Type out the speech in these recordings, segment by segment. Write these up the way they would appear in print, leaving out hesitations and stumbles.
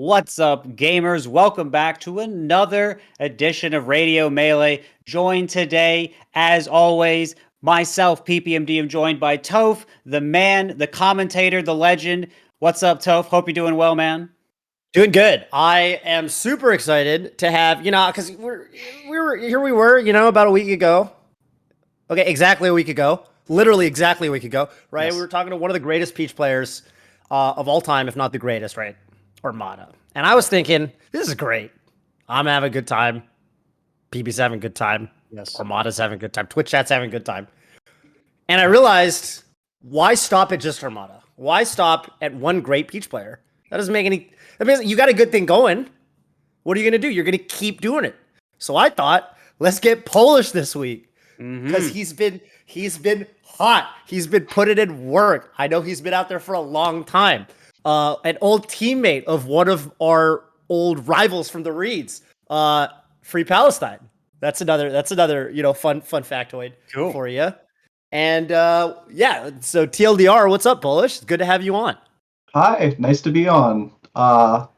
What's up, gamers? Welcome back to another edition of Radio Melee. Joined today, as always, myself, PPMD. I'm joined by Toph, the man, the commentator, the legend. What's up, Toph? Hope you're doing well, man. Doing good. I am super excited to have, because we were, about a week ago. Okay, exactly a week ago. Literally exactly a week ago, right? Yes. We were talking to one of the greatest Peach players of all time, if not the greatest, right? Armada. And I was thinking, this is great. I'm having a good time. PB's having a good time. Yes. Armada's having a good time. Twitch chat's having a good time. And I realized, why stop at just Armada? Why stop at one great Peach player? That doesn't make any... That means you got a good thing going. What are you going to do? You're going to keep doing it. So I thought, let's get Polish this week. Because he's been hot. He's been putting in work. I know he's been out there for a long time. An old teammate of one of our old rivals from the Reeds, Free Palestine. That's another fun factoid for you. And so TLDR, what's up, Polish? It's good to have you on. Hi, nice to be on. No,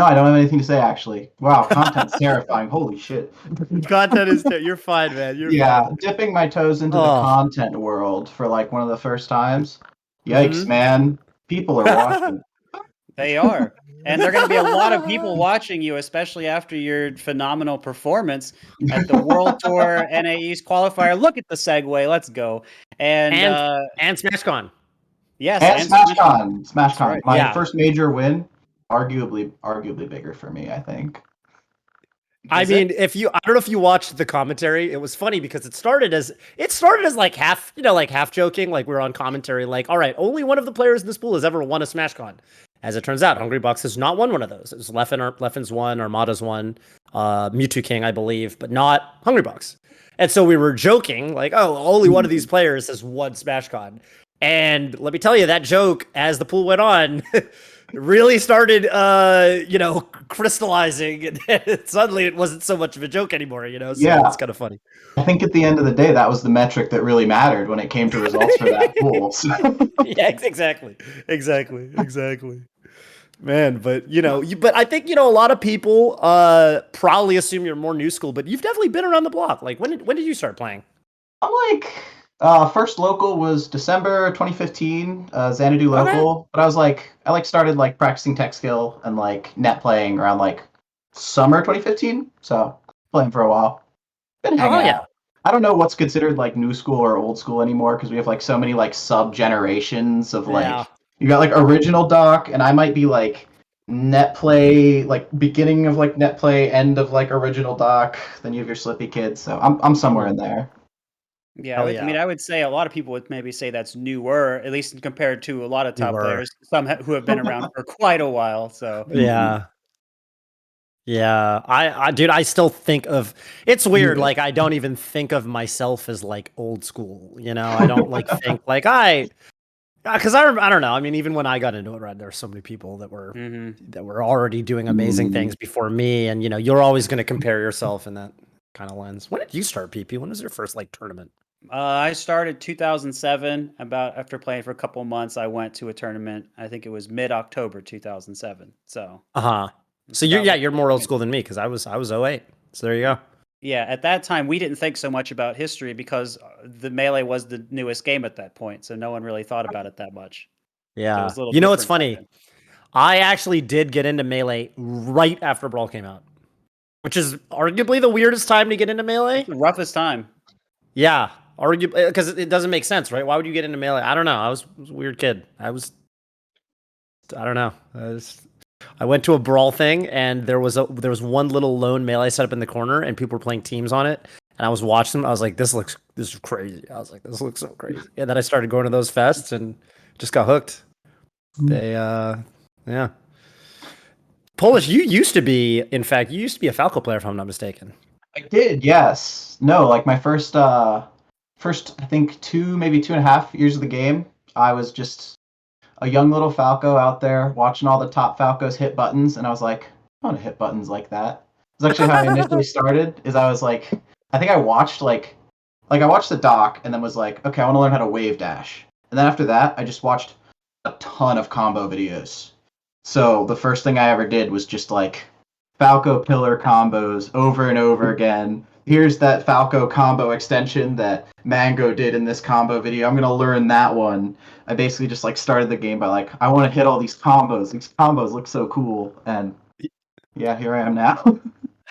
I don't have anything to say, actually. Wow, content's terrifying. Holy shit. Content is you're fine, man. You're fine. Dipping my toes into the content world for like one of the first times. Yikes, man. People are watching. They are. And there are going to be a lot of people watching you, especially after your phenomenal performance at the World Tour NA East qualifier. Look at the segue. Let's go. And SmashCon. Yes, and SmashCon. SmashCon. Right. My first major win. Arguably bigger for me, I think. I don't know if you watched the commentary. It was funny because it started as like half joking, like we're on commentary, like, all right, only one of the players in this pool has ever won a SmashCon. As it turns out, Hungrybox has not won one of those. It was Leffen's won, Armada's won, Mewtwo King, I believe, but not Hungrybox. And so we were joking, like, oh, only one of these players has won SmashCon. And let me tell you, that joke, as the pool went on, really started, crystallizing, and suddenly it wasn't so much of a joke anymore, So it's kind of funny. I think at the end of the day, that was the metric that really mattered when it came to results for that pool. So. Yeah, exactly. Man, but but I think a lot of people probably assume you're more new school, but you've definitely been around the block. Like, when did you start playing? I'm like. First local was December 2015, Xanadu local. Okay. But I started practicing tech skill and net playing around summer 2015. So playing for a while. Been hanging out. I don't know what's considered new school or old school anymore because we have so many sub generations of you got original doc, and I might be net play, beginning of net play, end of original doc. Then you have your Slippy kids. So I'm somewhere in there. Yeah, I mean, I would say a lot of people would maybe say that's newer, at least compared to a lot of top players, some who have been around for quite a while. So yeah, I still think of it's weird. I don't even think of myself as old school. I don't think because I don't know. I mean, even when I got into it, right, there were so many people that were already doing amazing things before me, and you're always going to compare yourself in that kind of lens. When did you start, PP? When was your first tournament? I started 2007. About after playing for a couple of months, I went to a tournament. I think it was mid-October 2007. So So you're more old school than me because I was 08. So there you go. Yeah, at that time we didn't think so much about history because the Melee was the newest game at that point, so no one really thought about it that much. Yeah, so what's funny? I actually did get into Melee right after Brawl came out, which is arguably the weirdest time to get into Melee. It's the roughest time. Yeah, arguably, because it doesn't make sense, right? Why would you get into Melee? I don't know. I was a weird kid. I don't know. I went to a Brawl thing, and there was one little lone Melee set up in the corner, and people were playing teams on it. And I was watching them. I was like, this is crazy. I was like, this looks so crazy. And then I started going to those fests and just got hooked. Yeah. Polish, you used to be a Falco player, if I'm not mistaken. I did, yes. No, my first I think 2, maybe 2.5 years of the game, I was just a young little Falco out there watching all the top Falcos hit buttons, and I was like, I want to hit buttons like that. It's actually how I initially started, is I was I think I watched I watched the doc and then was like, okay, I want to learn how to wave dash. And then after that, I just watched a ton of combo videos. So the first thing I ever did was just like Falco pillar combos over and over again. Here's that Falco combo extension that Mango did in this combo video. I'm gonna learn that one. I basically just like started the game by like, I want to hit all these combos. These combos look so cool, and yeah, here I am now.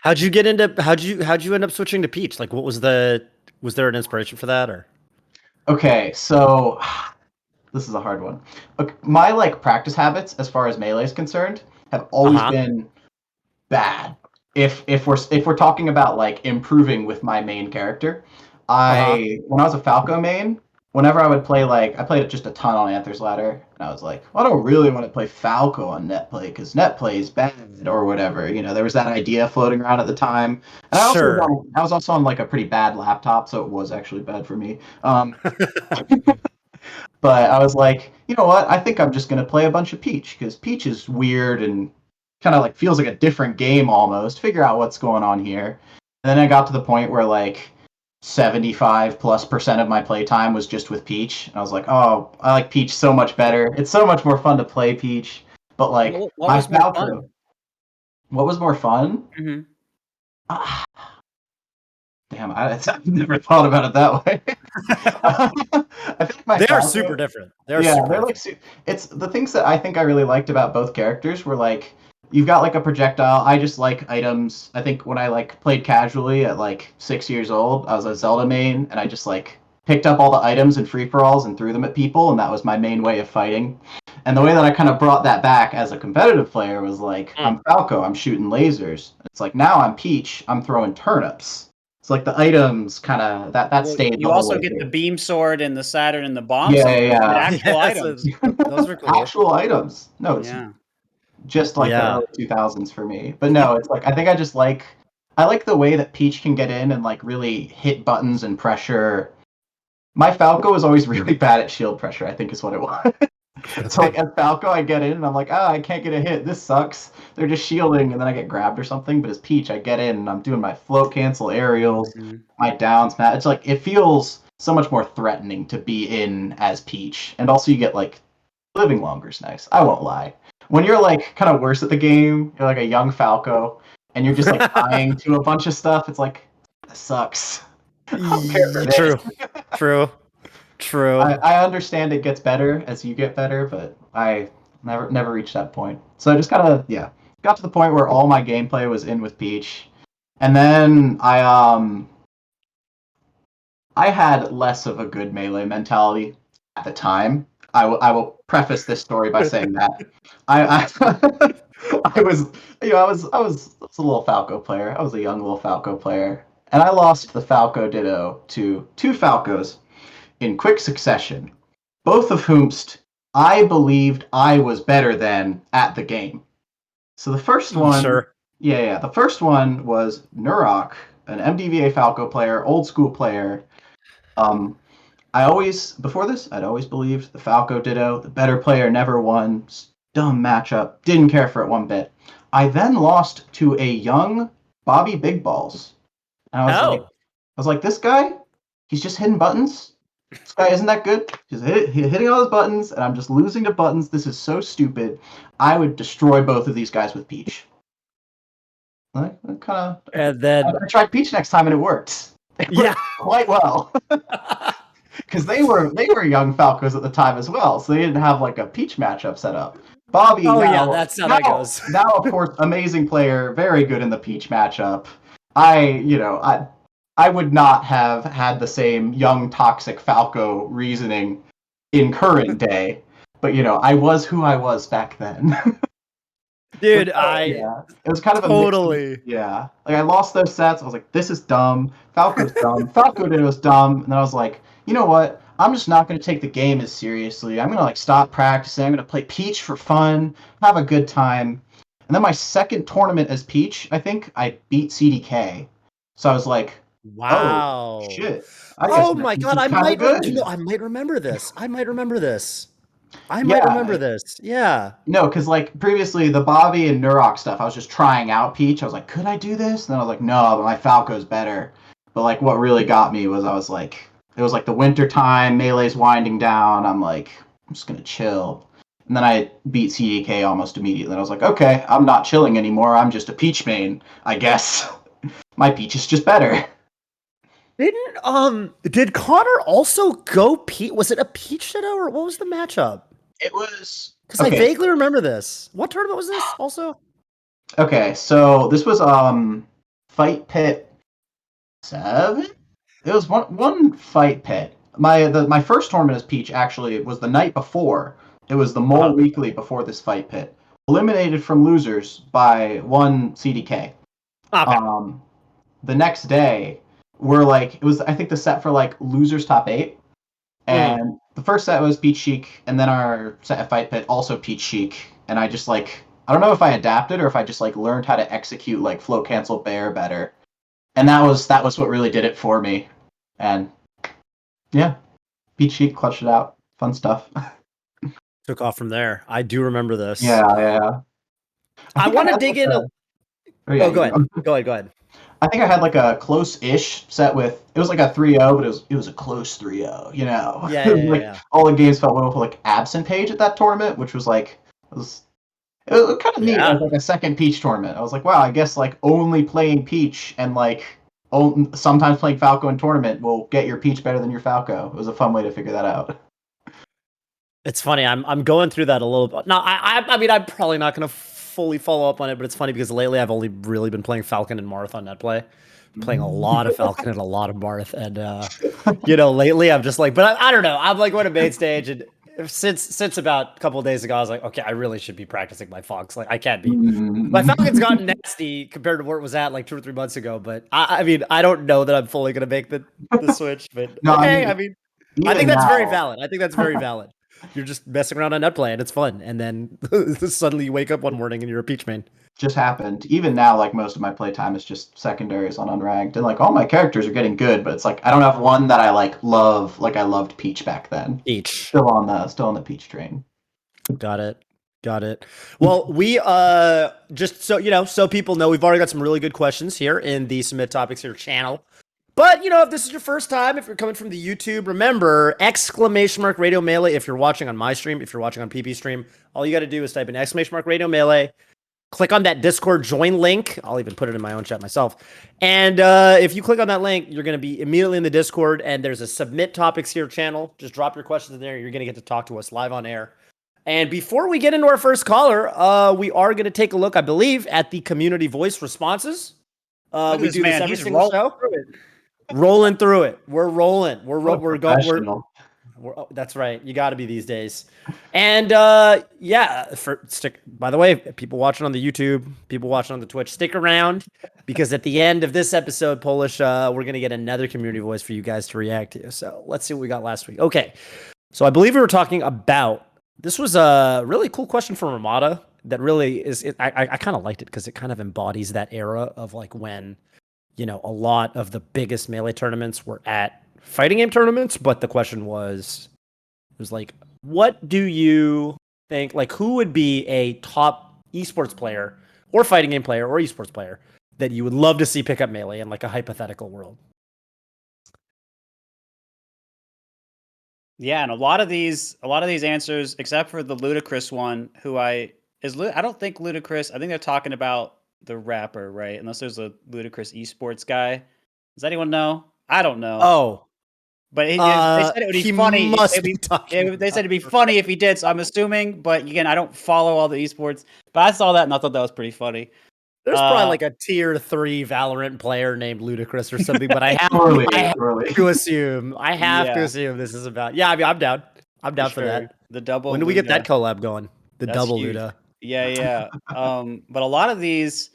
How'd you end up switching to Peach? Like, was there an inspiration for that, or? Okay, so this is a hard one. Okay, my like practice habits as far as melee is concerned have always been bad. If we're talking about like improving with my main character, when I was a Falco main, whenever I would play like I played just a ton on Anther's Ladder, and I was like, well, I don't really want to play Falco on net play because net play is bad or whatever. There was that idea floating around at the time, and I was also on like a pretty bad laptop, so it was actually bad for me. But I was like, you know what? I think I'm just gonna play a bunch of Peach because Peach is weird and kind of like feels like a different game almost. Figure out what's going on here. And then I got to the point where like 75+% of my playtime was just with Peach. And I was like, oh, I like Peach so much better. It's so much more fun to play Peach. But like What was more fun? What was more fun? Mm-hmm. Damn, I've never thought about it that way. I think they are super different. They're like it's the things that I think I really liked about both characters were like you've got like a projectile. I just like items. I think when I like played casually at like 6 years old, I was a Zelda main, and I just like picked up all the items and free for alls and threw them at people, and that was my main way of fighting. And the way that I kind of brought that back as a competitive player was like, I'm Falco, I'm shooting lasers. It's like now I'm Peach, I'm throwing turnips. It's like the items kind of that stayed. You also get the beam sword and the Saturn and the bomb. Yeah. Actual items. Those are cool. Actual items. No, it's just like the early 2000s for me. But no, it's like I think I like the way that Peach can get in and like really hit buttons and pressure. My Falco is always really bad at shield pressure, I think is what it was. So like as Falco, I get in and I'm like, I can't get a hit. This sucks. They're just shielding, and then I get grabbed or something. But as Peach, I get in and I'm doing my float cancel aerials, my downs, Matt. It's like it feels so much more threatening to be in as Peach, and also you get like living longer is nice. I won't lie. When you're like kind of worse at the game, you're like a young Falco, and you're just like dying to a bunch of stuff. It's like this sucks. True. I understand it gets better as you get better, but I never reached that point. So I just got to the point where all my gameplay was in with Peach, and then I had less of a good melee mentality at the time. I will preface this story by saying that I was a little Falco player. I was a young little Falco player, and I lost the Falco Ditto to two Falcos in quick succession, both of whomst I believed I was better than at the game. So the first one, the first one was Nurok, an MDVA Falco player, old school player. I'd always believed the Falco Ditto, the better player never won. Dumb matchup, didn't care for it one bit. I then lost to a young Bobby Big Balls. And I was like, this guy, he's just hitting buttons. This guy isn't that good. He's hitting all his buttons, and I'm just losing to buttons. This is so stupid. I would destroy both of these guys with Peach. And then I tried Peach next time, and it worked. It worked quite well. Because they were young Falcos at the time as well, so they didn't have like a Peach matchup set up. Bobby, that's how that goes. Now, of course, amazing player, very good in the Peach matchup. I would not have had the same young toxic Falco reasoning in current day, but I was who I was back then. Dude, it was kind of totally. Like I lost those sets. I was like, this is dumb. Falco's dumb. Falco was dumb, and then I was like, you know what? I'm just not going to take the game as seriously. I'm going to like stop practicing. I'm going to play Peach for fun, have a good time. And then my second tournament as Peach, I think I beat CDK. So I was like, wow. Oh, shit. Oh my god, I might remember this. Yeah. No, because like previously the Bobby and Nurok stuff, I was just trying out Peach. I was like, could I do this? And then I was like, no, but my Falco's better. But like what really got me was it was like the winter time, Melee's winding down. I'm like, I'm just gonna chill. And And then I beat CDK almost immediately. And I was like, okay, I'm not chilling anymore. I'm just a Peach main, I guess. My Peach is just better. Did Connor also go Peach? Was it a Peach Ditto or what was the matchup? It was Because I vaguely remember this. What tournament was this also? Okay, so this was Fight Pit 7. It was one Fight Pit. My first tournament as Peach actually was the night before. It was the Mole Weekly before this Fight Pit. Eliminated from losers by one CDK. Okay. The next day we're like it was I think the set for like losers top 8. And the first set was Peach Chic, and then our set at Fight Pit also Peach Chic, and I just like I don't know if I adapted or if I just like learned how to execute like flow cancel bear better, and that was what really did it for me, and yeah, Peach Chic clutched it out, fun stuff. Took off from there. I do remember this. Yeah. I want to dig in. Go ahead. Go ahead. I think I had like a close-ish set with it was like a 3-0, but it was a close 3-0, you know. Yeah. All the games felt well for like Absent Page at that tournament, which was like it was kind of neat as like a second Peach tournament. I was like, wow, I guess like only playing Peach and like sometimes playing Falco in tournament will get your Peach better than your Falco. It was a fun way to figure that out. It's funny. I'm going through that a little bit. No, I mean I'm probably not going to fully follow up on it, but it's funny because lately I've only really been playing Falcon and Marth on netplay. Playing a lot of Falcon and a lot of Marth, and lately I'm just like, but I don't know. I'm like going to main stage, and since about a couple of days ago, I was like, okay, I really should be practicing my Fox. Like I can't be. My Falcon's gotten nasty compared to where it was at like 2 or 3 months ago, but I mean, I don't know that I'm fully going to make the switch. But No, okay, I mean, I think that's very valid. You're just messing around on netplay, and it's fun, and then suddenly you wake up one morning and you're a Peach main. Just happened. Even now, like most of my playtime is just secondaries on unranked, and like all my characters are getting good, but it's like I don't have one that I like love. Like I loved Peach back then. Peach. Still on the Peach train. Got it. Well, we just so people know, we've already got some really good questions here in the Submit Topics Here channel. But if this is your first time, if you're coming from the YouTube, remember !Radio Melee if you're watching on my stream, if you're watching on PP stream, all you got to do is type in !Radio Melee. Click on that Discord join link. I'll even put it in my own chat myself. And if you click on that link, you're going to be immediately in the Discord, and there's a Submit Topics Here channel. Just drop your questions in there. You're going to get to talk to us live on air. And before we get into our first caller, we are going to take a look, I believe, at the community voice responses. We do this every single show. Rolling through it. We're rolling. We're going. That's right. You got to be these days. And by the way, people watching on the YouTube, people watching on the Twitch, stick around because at the end of this episode, Polish, we're going to get another community voice for you guys to react to. So let's see what we got last week. Okay. So I believe we were talking about, this was a really cool question from Armada that really is, I kind of liked it because it kind of embodies that era of like when, a lot of the biggest Melee tournaments were at fighting game tournaments, but the question was like, what do you think, like who would be a top esports player or fighting game player or esports player that you would love to see pick up Melee in like a hypothetical world? Yeah, and a lot of these answers, except for the Ludacris one, I don't think Ludacris. I think they're talking about the rapper, right? Unless there's a Ludacris esports guy. Does anyone know? I don't know. Oh, but they said it would be funny. They said it'd be funny if he did. So I'm assuming, but again, I don't follow all the esports. But I saw that and I thought that was pretty funny. There's probably like a tier 3 Valorant player named Ludacris or something, but I have to assume this is about. Yeah, I mean, I'm down. I'm down for that. The double. When do we get that collab going? That's double huge. Luda. Yeah. But a lot of these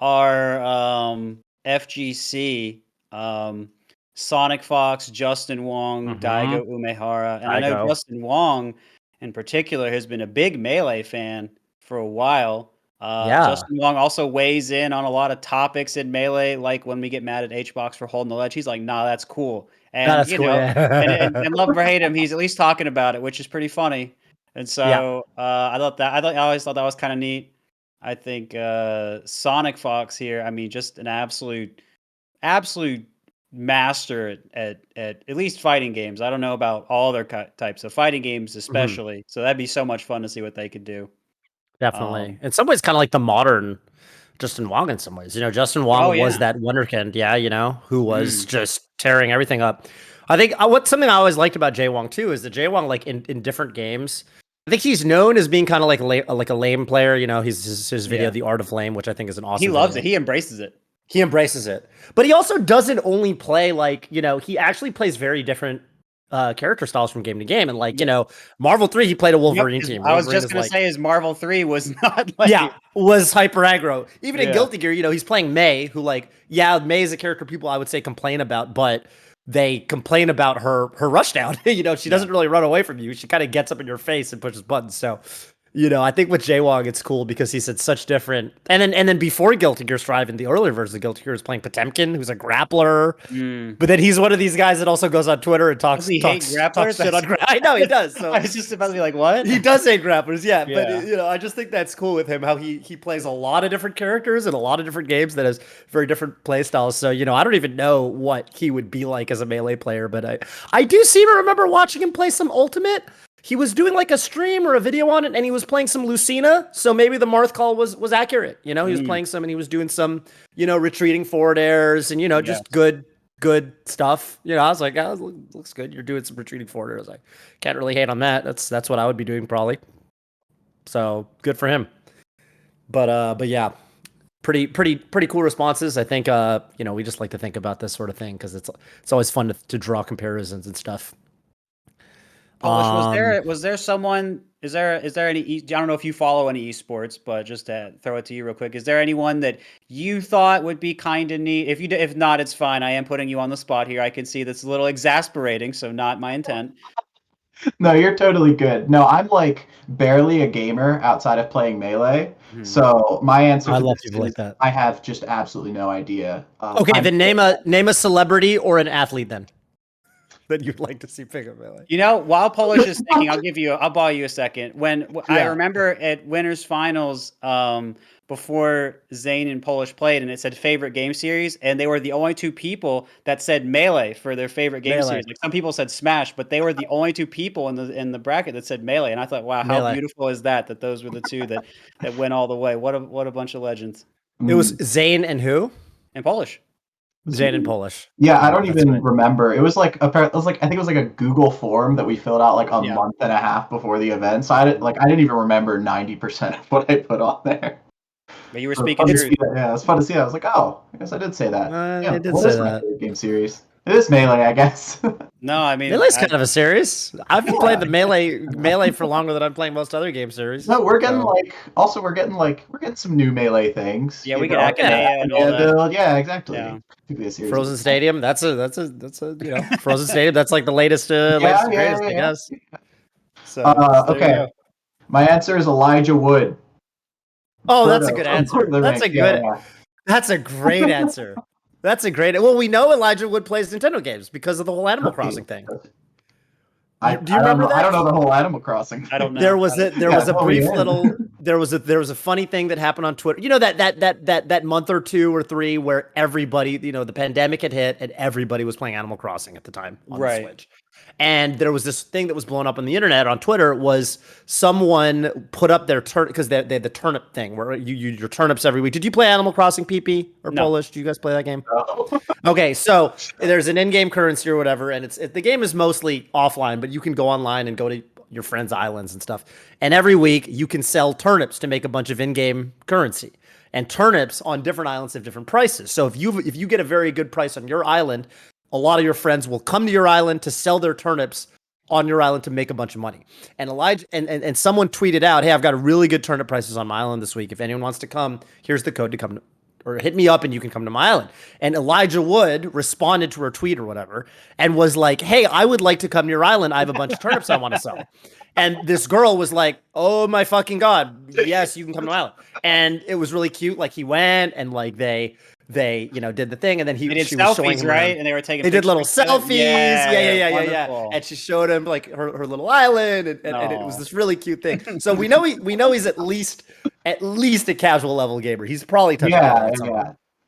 are FGC. Sonic Fox, Justin Wong, Daigo Umehara, and I know Justin Wong in particular has been a big Melee fan for a while. Justin Wong also weighs in on a lot of topics in Melee, like when we get mad at HBox for holding the ledge, he's like, "Nah, that's cool." And and love or hate him, he's at least talking about it, which is pretty funny. And so I always thought that was kind of neat. I think Sonic Fox here, I mean, just an absolute master at least fighting games. I don't know about all their types of fighting games, especially. So that'd be so much fun to see what they could do. Definitely. In some ways, kind of like the modern Justin Wong in some ways. You know, Justin Wong was that wonderkind, who was just tearing everything up. I think something I always liked about Jay Wong too is that Jay Wong, like in different games, I think he's known as being kind of like a lame player. You know, his video, The Art of Lame, which I think is an awesome. He loves video. it. He embraces it. He embraces it. But he also doesn't only play he actually plays very different character styles from game to game. And Marvel 3, he played a Wolverine team. I was just going to say his Marvel 3 was not was hyper aggro. Even in Guilty Gear, he's playing Mei, who Mei is a character people I would say complain about, but they complain about her rushdown. She doesn't really run away from you. She kind of gets up in your face and pushes buttons. So I think with Jay Wong, it's cool because he's at such different. And then before Guilty Gear Strive, in the earlier versions of Guilty Gear, was playing Potemkin, who's a grappler. But then he's one of these guys that also goes on Twitter and talks shit on grapplers. I know he does. So I was just about to be like, what? He does hate grapplers, yeah. But I just think that's cool with him, how he plays a lot of different characters in a lot of different games that has very different play styles. So I don't even know what he would be like as a melee player, but I do seem to remember watching him play some Ultimate. He was doing a stream or a video on it, and he was playing some Lucina. So maybe the Marth call was accurate. He was playing some, and he was doing some, retreating forward airs, and just good stuff. I was like, looks good. You're doing some retreating forward airs. I can't really hate on that. That's what I would be doing probably. So good for him. But yeah, pretty cool responses. I think we just like to think about this sort of thing because it's always fun to draw comparisons and stuff. Polish, was there someone? Is there any? I don't know if you follow any esports, but just to throw it to you real quick, is there anyone that you thought would be kind of neat? If not, it's fine. I am putting you on the spot here. I can see that's a little exasperating, so not my intent. No, you're totally good. No, I'm barely a gamer outside of playing Melee. So my answer to this is that. I have just absolutely no idea. Okay, then name a celebrity or an athlete then. That you'd like to see pick up Melee. While Polish is thinking, I'll borrow you a second. I remember at Winners Finals, before Zane and Polish played, and it said favorite game series, and they were the only two people that said Melee for their favorite game series. Some people said Smash, but they were the only two people in the bracket that said Melee. And I thought, wow, how beautiful is that those were the two that went all the way. What a bunch of legends. It was Zane and who? And Polish. Zane and Polish. Yeah, I don't even remember. It was I think it was a Google form that we filled out a month and a half before the event. So I didn't even remember 90% of what I put on there. But you were speaking truth. Yeah, it was fun to see. I was like, oh, I guess I did say that. I did say that. Game series. It is Melee, I guess. No, I mean Melee's kind of a series. I've been playing the Melee for longer than I'm playing most other game series. No, we're getting we're getting some new Melee things. Yeah, we get Academia and all that. Build. Yeah, exactly. Yeah. Frozen Stadium. That's a Frozen Stadium. That's the latest greatest, I guess. So okay. My answer is Elijah Wood. Oh, that's a good answer. That's a great answer. That's a great. Well, we know Elijah Wood plays Nintendo games because of the whole Animal Crossing thing. Do you remember that? I don't know the whole Animal Crossing. I don't know. There was a brief little. There was a funny thing that happened on Twitter. That month or two or three where everybody, the pandemic had hit and everybody was playing Animal Crossing at the time on the Switch. And there was this thing that was blown up on the internet on Twitter was someone put up their turnip because they had the turnip thing where your turnips every week. Did you play Animal Crossing, PP or Polish? Do you guys play that game? No. Okay, so there's an in-game currency or whatever, and the game is mostly offline, but you can go online and go to your friends' islands and stuff. And every week you can sell turnips to make a bunch of in-game currency. And turnips on different islands have different prices. So if you get a very good price on your island, a lot of your friends will come to your island to sell their turnips on your island to make a bunch of money. And Elijah and someone tweeted out, "Hey, I've got really good turnip prices on my island this week. If anyone wants to come, here's the code to come or hit me up and you can come to my island." And Elijah Wood responded to her tweet or whatever and was like, "Hey, I would like to come to your island. I have a bunch of turnips I want to sell." And this girl was like, "Oh my fucking God. Yes, you can come to my island." And it was really cute. He went and they did the thing, and then she was selfies, showing him right? And they were taking. They did little selfies. Yeah. And she showed him her little island, and it was this really cute thing. So we know he's at least a casual level gamer. He's probably touched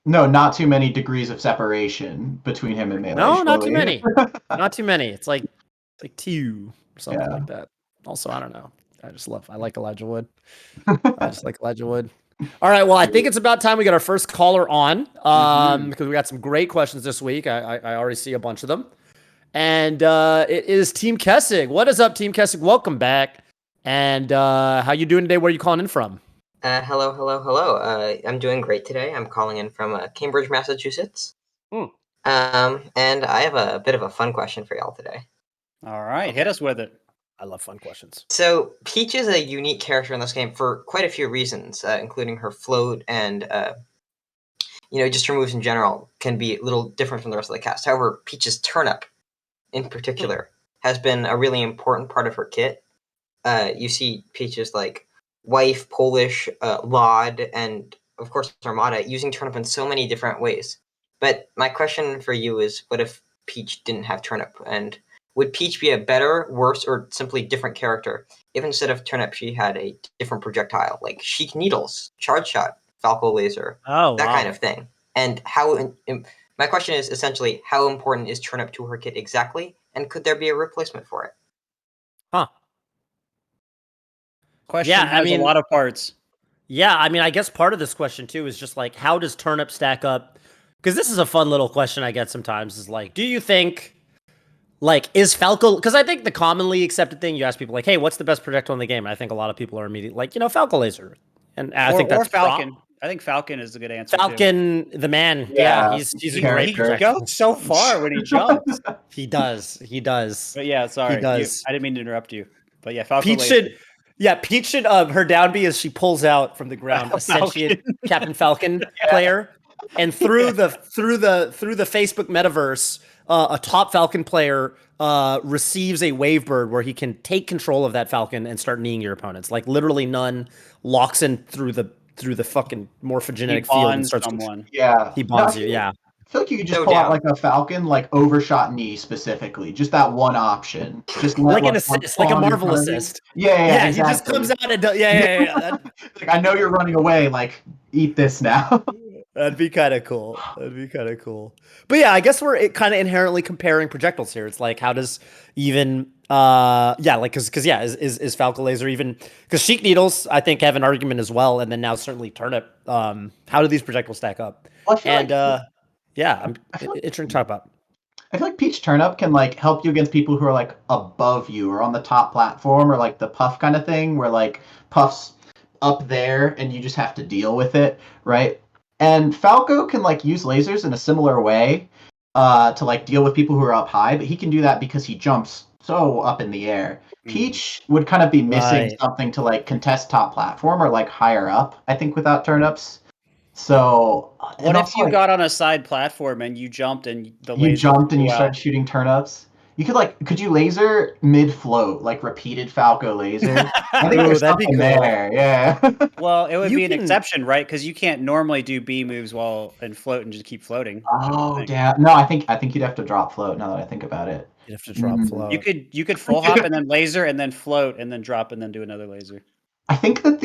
No, not too many degrees of separation between him and Melee. No, not too surely. many. Not too many. It's like two or something Yeah. like that. Also, I don't know. I like Elijah Wood. I just like Elijah Wood. All right. Well, I think it's about time we get our first caller on because we got some great questions this week. I already see a bunch of them. And it is TeamKessig. What is up, TeamKessig? Welcome back. And how you doing today? Where are you calling in from? Hello. I'm doing great today. I'm calling in from Cambridge, Massachusetts. Hmm. And I have a bit of a fun question for y'all today. All right, hit us with it. I love fun questions. So, Peach is a unique character in this game for quite a few reasons, including her float and, just her moves in general can be a little different from the rest of the cast. However, Peach's Turnip, in particular, has been a really important part of her kit. You see Peach's, wife, Polish, Laud, and, of course, Armada using Turnip in so many different ways. But my question for you is, what if Peach didn't have Turnip? And would Peach be a better, worse, or simply different character if instead of Turnip she had a different projectile, like Sheik Needles, Charge Shot, Falco Laser, that kind of thing? And my question is essentially, how important is Turnip to her kit exactly? And could there be a replacement for it? Huh. Question has a lot of parts. Yeah, I guess part of this question too is just like, how does Turnip stack up? Because this is a fun little question I get sometimes. Is like, do you think, is Falco? Because I think the commonly accepted thing, you ask people like, hey, what's the best projectile in the game? And I think a lot of people are immediately like, Falco Laser, and I think that's Falcon. I think Falcon is a good answer. Falcon, the man. Yeah, he's a great projectile. He goes so far when he jumps. He does. But yeah, sorry, he does. I didn't mean to interrupt you. But yeah, Falco. Peach should her down B as she pulls out from the ground a sentient Captain Falcon player, and through the Facebook metaverse, a top Falcon player receives a wave bird where he can take control of that Falcon and start kneeing your opponents. Like literally none locks in through the fucking morphogenetic field and starts someone. Yeah. He bonds you, yeah. I feel like you could just pull out like a Falcon, like overshot knee specifically. Just that one option. Just like an assist, like a Marvel assist. Yeah, exactly. He just comes out and does, yeah. Like, I know you're running away, like, eat this now. That'd be kind of cool. But yeah, I guess we're kind of inherently comparing projectiles here. It's like, how does even, is Falco Laser even, because Sheik Needles, I think, have an argument as well, and then now certainly Turnip. How do these projectiles stack up? Well, I'm interesting to talk about. I feel like Peach Turnip can like help you against people who are like above you or on the top platform, or like the Puff kind of thing, where like Puff's up there and you just have to deal with it, right? And Falco can like use lasers in a similar way to like deal with people who are up high, but he can do that because he jumps so up in the air. Peach would kind of be missing something to like contest top platform or like higher up, I think, without turnips. So what if you got on a side platform and you jumped and you started shooting turnips? You could you laser mid float, like repeated Falco laser? I think there's something cool there. Yeah. Well, it would be an exception, right? Because you can't normally do B moves while in float and just keep floating. Oh damn! No, I think you'd have to drop float. Now that I think about it, you'd have to drop float. You could full hop and then laser and then float and then drop and then do another laser. I think that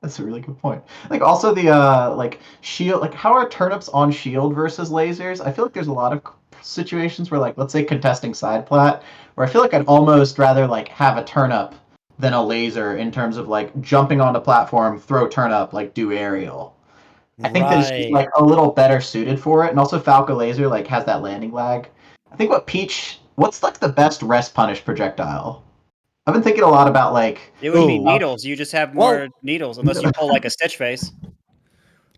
that's a really good point. Like also the shield, like how are turnips on shield versus lasers? I feel like there's a lot of situations where like let's say contesting side plat, where I feel like I'd almost rather like have a turnip than a laser in terms of like jumping onto platform, throw turnip, like do aerial. I think that it's like a little better suited for it, and also Falco laser like has that landing lag. I think what's like the best rest punish projectile? I've been thinking a lot about like it would be needles. You just have more neneedles unless you pull like a Stitch Face.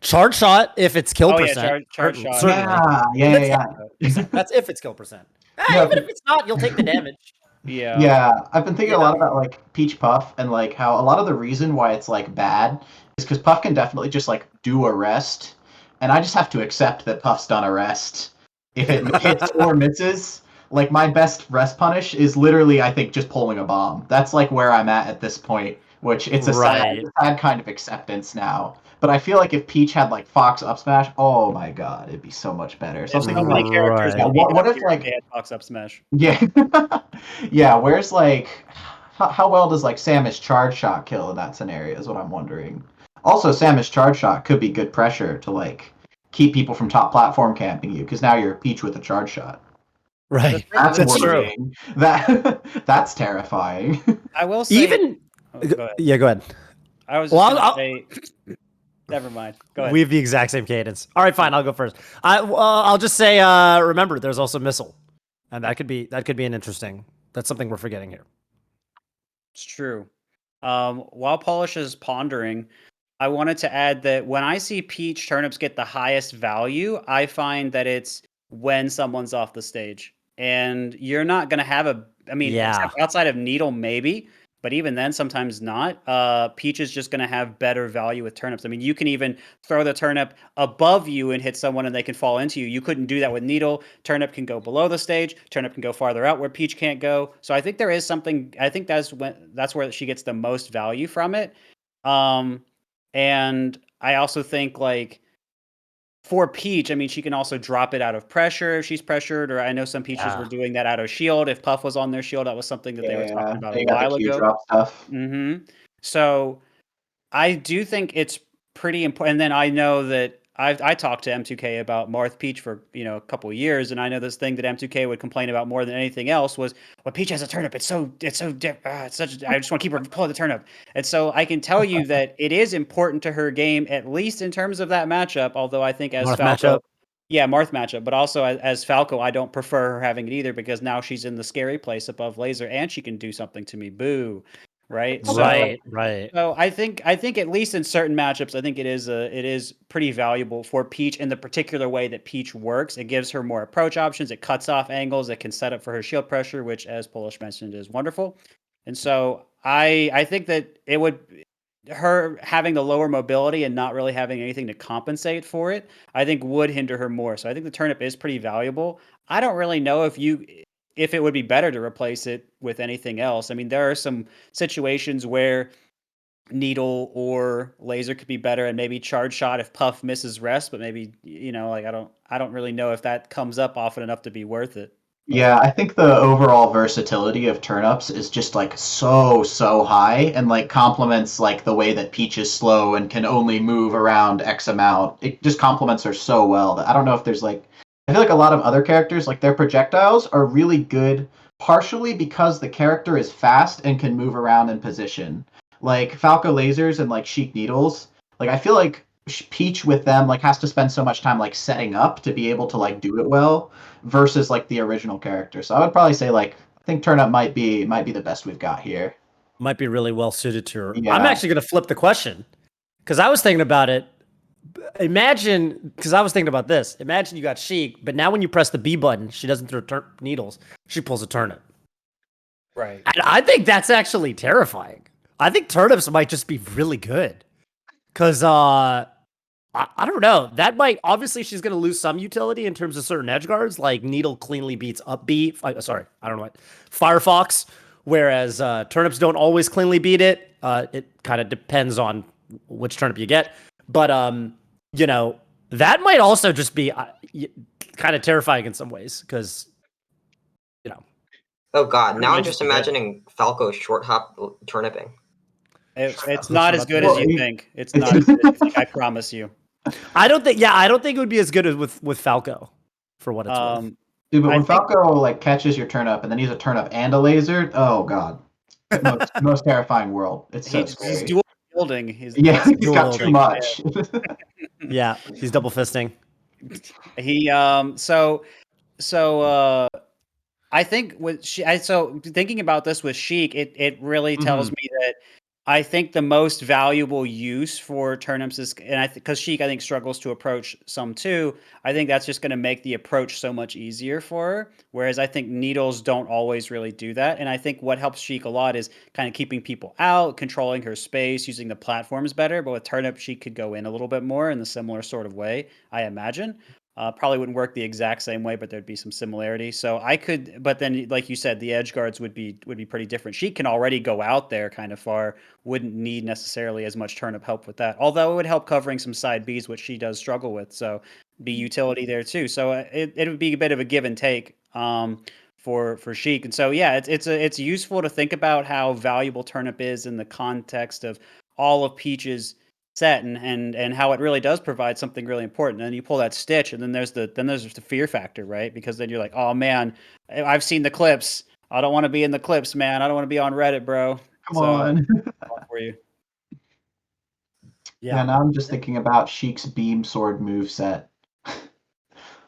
Charge shot if it's kill percent. Charge shot. Yeah. That's if it's kill percent. Even if it's not, you'll take the damage. Yeah. I've been thinking a lot about like Peach Puff and like how a lot of the reason why it's like bad is because Puff can definitely just like do a rest, and I just have to accept that Puff's done a rest if it hits or misses. Like, my best rest punish is literally, I think, just pulling a bomb. That's, like, where I'm at this point, which it's a sad kind of acceptance now. But I feel like if Peach had, like, Fox up smash, oh my god, it'd be so much better. Something so many characters. What if, like... They had Fox up smash. Yeah. Yeah, where's, like... How well does, like, Samus charge shot kill in that scenario is what I'm wondering. Also, Samus charge shot could be good pressure to like keep people from top platform camping you because now you're Peach with a charge shot. Right. That's That's true. worrying. That's terrifying. I will say. Even Oh, go ahead. yeah, go ahead. I was Well, just gonna say. Never mind. Go ahead. we have the exact same cadence. All right, fine. I'll go first. I'll just say, remember, there's also missile, and that could be an interesting. That's something we're forgetting here. It's true. While Polish is pondering, I wanted to add that when I see peach turnips get the highest value, I find that it's when someone's off the stage. And you're not going to have I mean, Yeah. except outside of Needle, maybe, but even then, sometimes not. Peach is just going to have better value with turnips. I mean, you can even throw the turnip above you and hit someone and they can fall into you. You couldn't do that with Needle. Turnip can go below the stage. Turnip can go farther out where Peach can't go. So I think there is something, I think that's where she gets the most value from it. And I also think like for Peach, I mean, she can also drop it out of pressure if she's pressured, or I know some Peaches were doing that out of shield. If Puff was on their shield, that was something that they were talking about a they got while the Q ago. drop stuff. So I do think it's pretty important. And then I know that I talked to M2K about Marth Peach for a couple of years, and I know this thing that M2K would complain about more than anything else was, well, Peach has a turnip. It's such. I just want to keep her pulling the turnip. And so I can tell you that it is important to her game, at least in terms of that matchup. Although I think as Marth Falco, matchup. yeah, Marth matchup, but also as Falco, I don't prefer her having it either because now she's in the scary place above Laser, and she can do something to me. Boo. Right. Right. So I think at least in certain matchups, I think it is pretty valuable for Peach in the particular way that Peach works. It gives her more approach options. It cuts off angles. It can set up for her shield pressure, which, as Polish mentioned, is wonderful. And so I think that it would her having the lower mobility and not really having anything to compensate for it, I think would hinder her more. So I think the turnip is pretty valuable. I don't really know if it would be better to replace it with anything else. I mean, there are some situations where needle or laser could be better, and maybe charge shot if Puff misses rest, but maybe like I don't really know if that comes up often enough to be worth it. Yeah, I think the overall versatility of turnips is just like so high and like complements like the way that Peach is slow and can only move around X amount. It just complements her so well that I don't know if there's like I feel like a lot of other characters like their projectiles are really good partially because the character is fast and can move around in position. Like Falco lasers and like Sheik needles. Like I feel like Peach with them like has to spend so much time like setting up to be able to like do it well versus like the original character. So I would probably say like I think Turnip might be the best we've got here. Might be really well suited to her. Yeah. I'm actually going to flip the question because I was thinking about it. Imagine, because I was thinking about this. Imagine you got Sheik, but now when you press the B button, she doesn't throw needles. She pulls a turnip. Right. And I think that's actually terrifying. I think turnips might just be really good. Because, I don't know. That might, obviously, she's going to lose some utility in terms of certain edge guards, like Needle cleanly beats up B. Sorry, I don't know what. Firefox, whereas turnips don't always cleanly beat it. It kind of depends on which turnip you get. But, that might also just be kind of terrifying in some ways because, Oh god, now I'm just Yeah. imagining Falco short hop turniping. It's not as good as you think. It's not as good as you think. I promise you. I don't think it would be as good as with Falco for what it's worth. Dude, but I when think- Falco like catches your turnip and then he's a turnip and a laser, oh god, most terrifying world. It's so he's scary. dual wielding. He's dual got too wielding. much. Yeah, he's double fisting. He I think so thinking about this with Sheik, it really tells me that I think the most valuable use for turnips is, and because Sheik I think struggles to approach some too. I think that's just going to make the approach so much easier for her. Whereas I think needles don't always really do that. And I think what helps Sheik a lot is kind of keeping people out, controlling her space, using the platforms better. But with turnip, she could go in a little bit more in the similar sort of way, I imagine. Probably wouldn't work the exact same way, but there'd be some similarity. So I could, but then, like you said, the edge guards would be pretty different. She can already go out there kind of far, wouldn't need necessarily as much turnip help with that. Although it would help covering some side Bs, which she does struggle with. So be utility there too. So it would be a bit of a give and take for Sheik. And so yeah, it's useful to think about how valuable turnip is in the context of all of Peach's set and how it really does provide something really important. And you pull that Stitch, and then there's the fear factor, right? Because then you're like, oh man, I've seen the clips. I don't want to be in the clips, man. I don't want to be on Reddit, bro. Come on. For you. Yeah, now I'm just thinking about Sheik's beam sword moveset.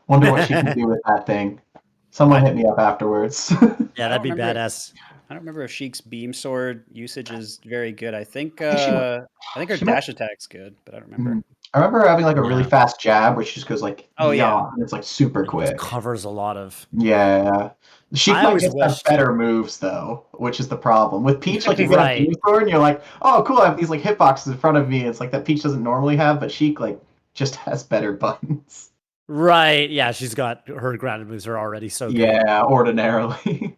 Wonder what she can do with that thing. Someone hit me up afterwards. Yeah, that'd be badass. I don't remember if Sheik's beam sword usage is very good. I think I her dash attack's good, but I don't remember. I remember having like a really fast jab where she just goes like, oh yeah, and it's like super quick. Covers a lot of. Yeah. Sheik might just have better moves though, which is the problem. With Peach, like you get a beam sword and you're like, oh cool, I have these like hitboxes in front of me. It's like that Peach doesn't normally have, but Sheik like just has better buttons. Right. Yeah, she's got her grounded moves are already so good. Yeah, ordinarily.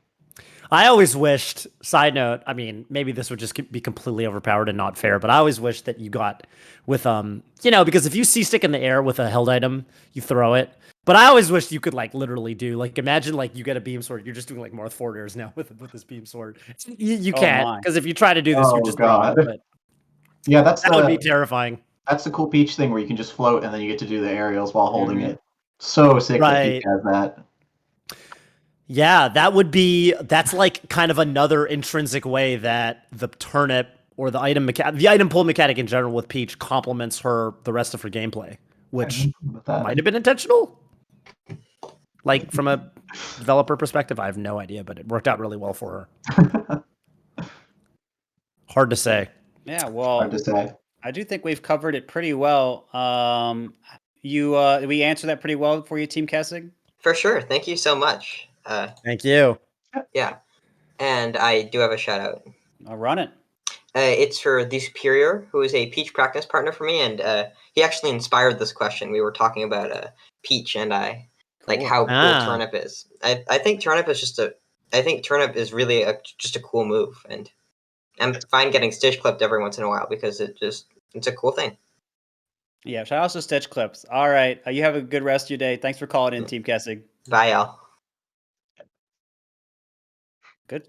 I always wished, side note, I mean, maybe this would just be completely overpowered and not fair, but I always wish that you got with, because if you C-stick in the air with a held item, you throw it. But I always wish you could, like, literally do, like, imagine, like, you get a beam sword, you're just doing, like, Marth forwarders now with this beam sword. You can't, because if you try to do this, you're just God. But yeah, that would be terrifying. That's the cool Peach thing where you can just float and then you get to do the aerials while holding it. So sick that Peach has that. Yeah, that's like kind of another intrinsic way that the turnip or the item pull mechanic in general with Peach complements the rest of her gameplay, which might have been intentional. Like from a developer perspective, I have no idea, but it worked out really well for her. Hard to say. Yeah, well, hard to say. I do think we've covered it pretty well. We answered that pretty well for you, TeamKessig? For sure. Thank you so much. Thank you. Yeah. And I do have a shout out. I'll run it. It's for The Superior, who is a Peach practice partner for me, and he actually inspired this question. We were talking about Peach and like how cool Turnip is. I think Turnip is really just a cool move, and I'm fine getting Stitch clipped every once in a while because it's a cool thing. Yeah, shout out to Stitch clips. All right, you have a good rest of your day. Thanks for calling in, TeamKessig. Bye, y'all.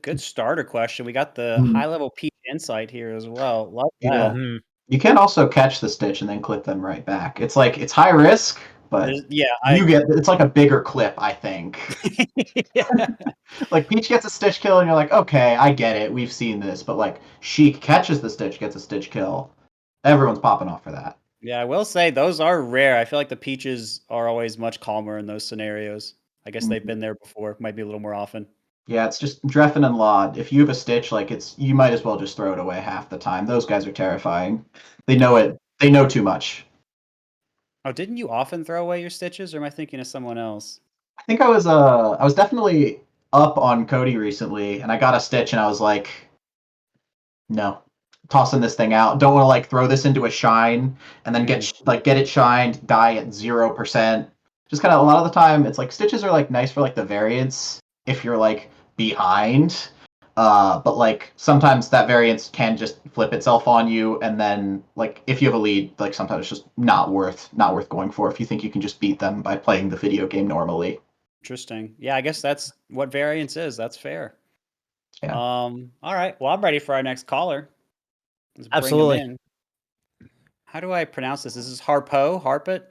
Good starter question. We got the high level Peach insight here as well. Love that. Yeah. You can also catch the Stitch and then clip them right back. It's like it's high risk, but it's like a bigger clip, I think. Like Peach gets a Stitch kill and you're like, okay, I get it. We've seen this, but like Sheik catches the Stitch, gets a Stitch kill. Everyone's popping off for that. Yeah, I will say those are rare. I feel like the Peaches are always much calmer in those scenarios. I guess they've been there before. Might be a little more often. Yeah, it's just Dreffen and Laud. If you have a Stitch, like you might as well just throw it away half the time. Those guys are terrifying. They know it. They know too much. Oh, didn't you often throw away your Stitches, or am I thinking of someone else? I think I was definitely up on Cody recently, and I got a Stitch, and I was like, no, tossing this thing out. Don't want to like throw this into a shine and then get it shined, die at 0%. Just kind of a lot of the time, it's like Stitches are like nice for like the variance if you're like behind, but like sometimes that variance can just flip itself on you, and then like if you have a lead, like sometimes it's just not worth going for if you think you can just beat them by playing the video game normally. Interesting. Yeah, I guess that's what variance is. That's fair. Yeah. All right. Well, I'm ready for our next caller. Absolutely. How do I pronounce this? This is Harpot? Harpot.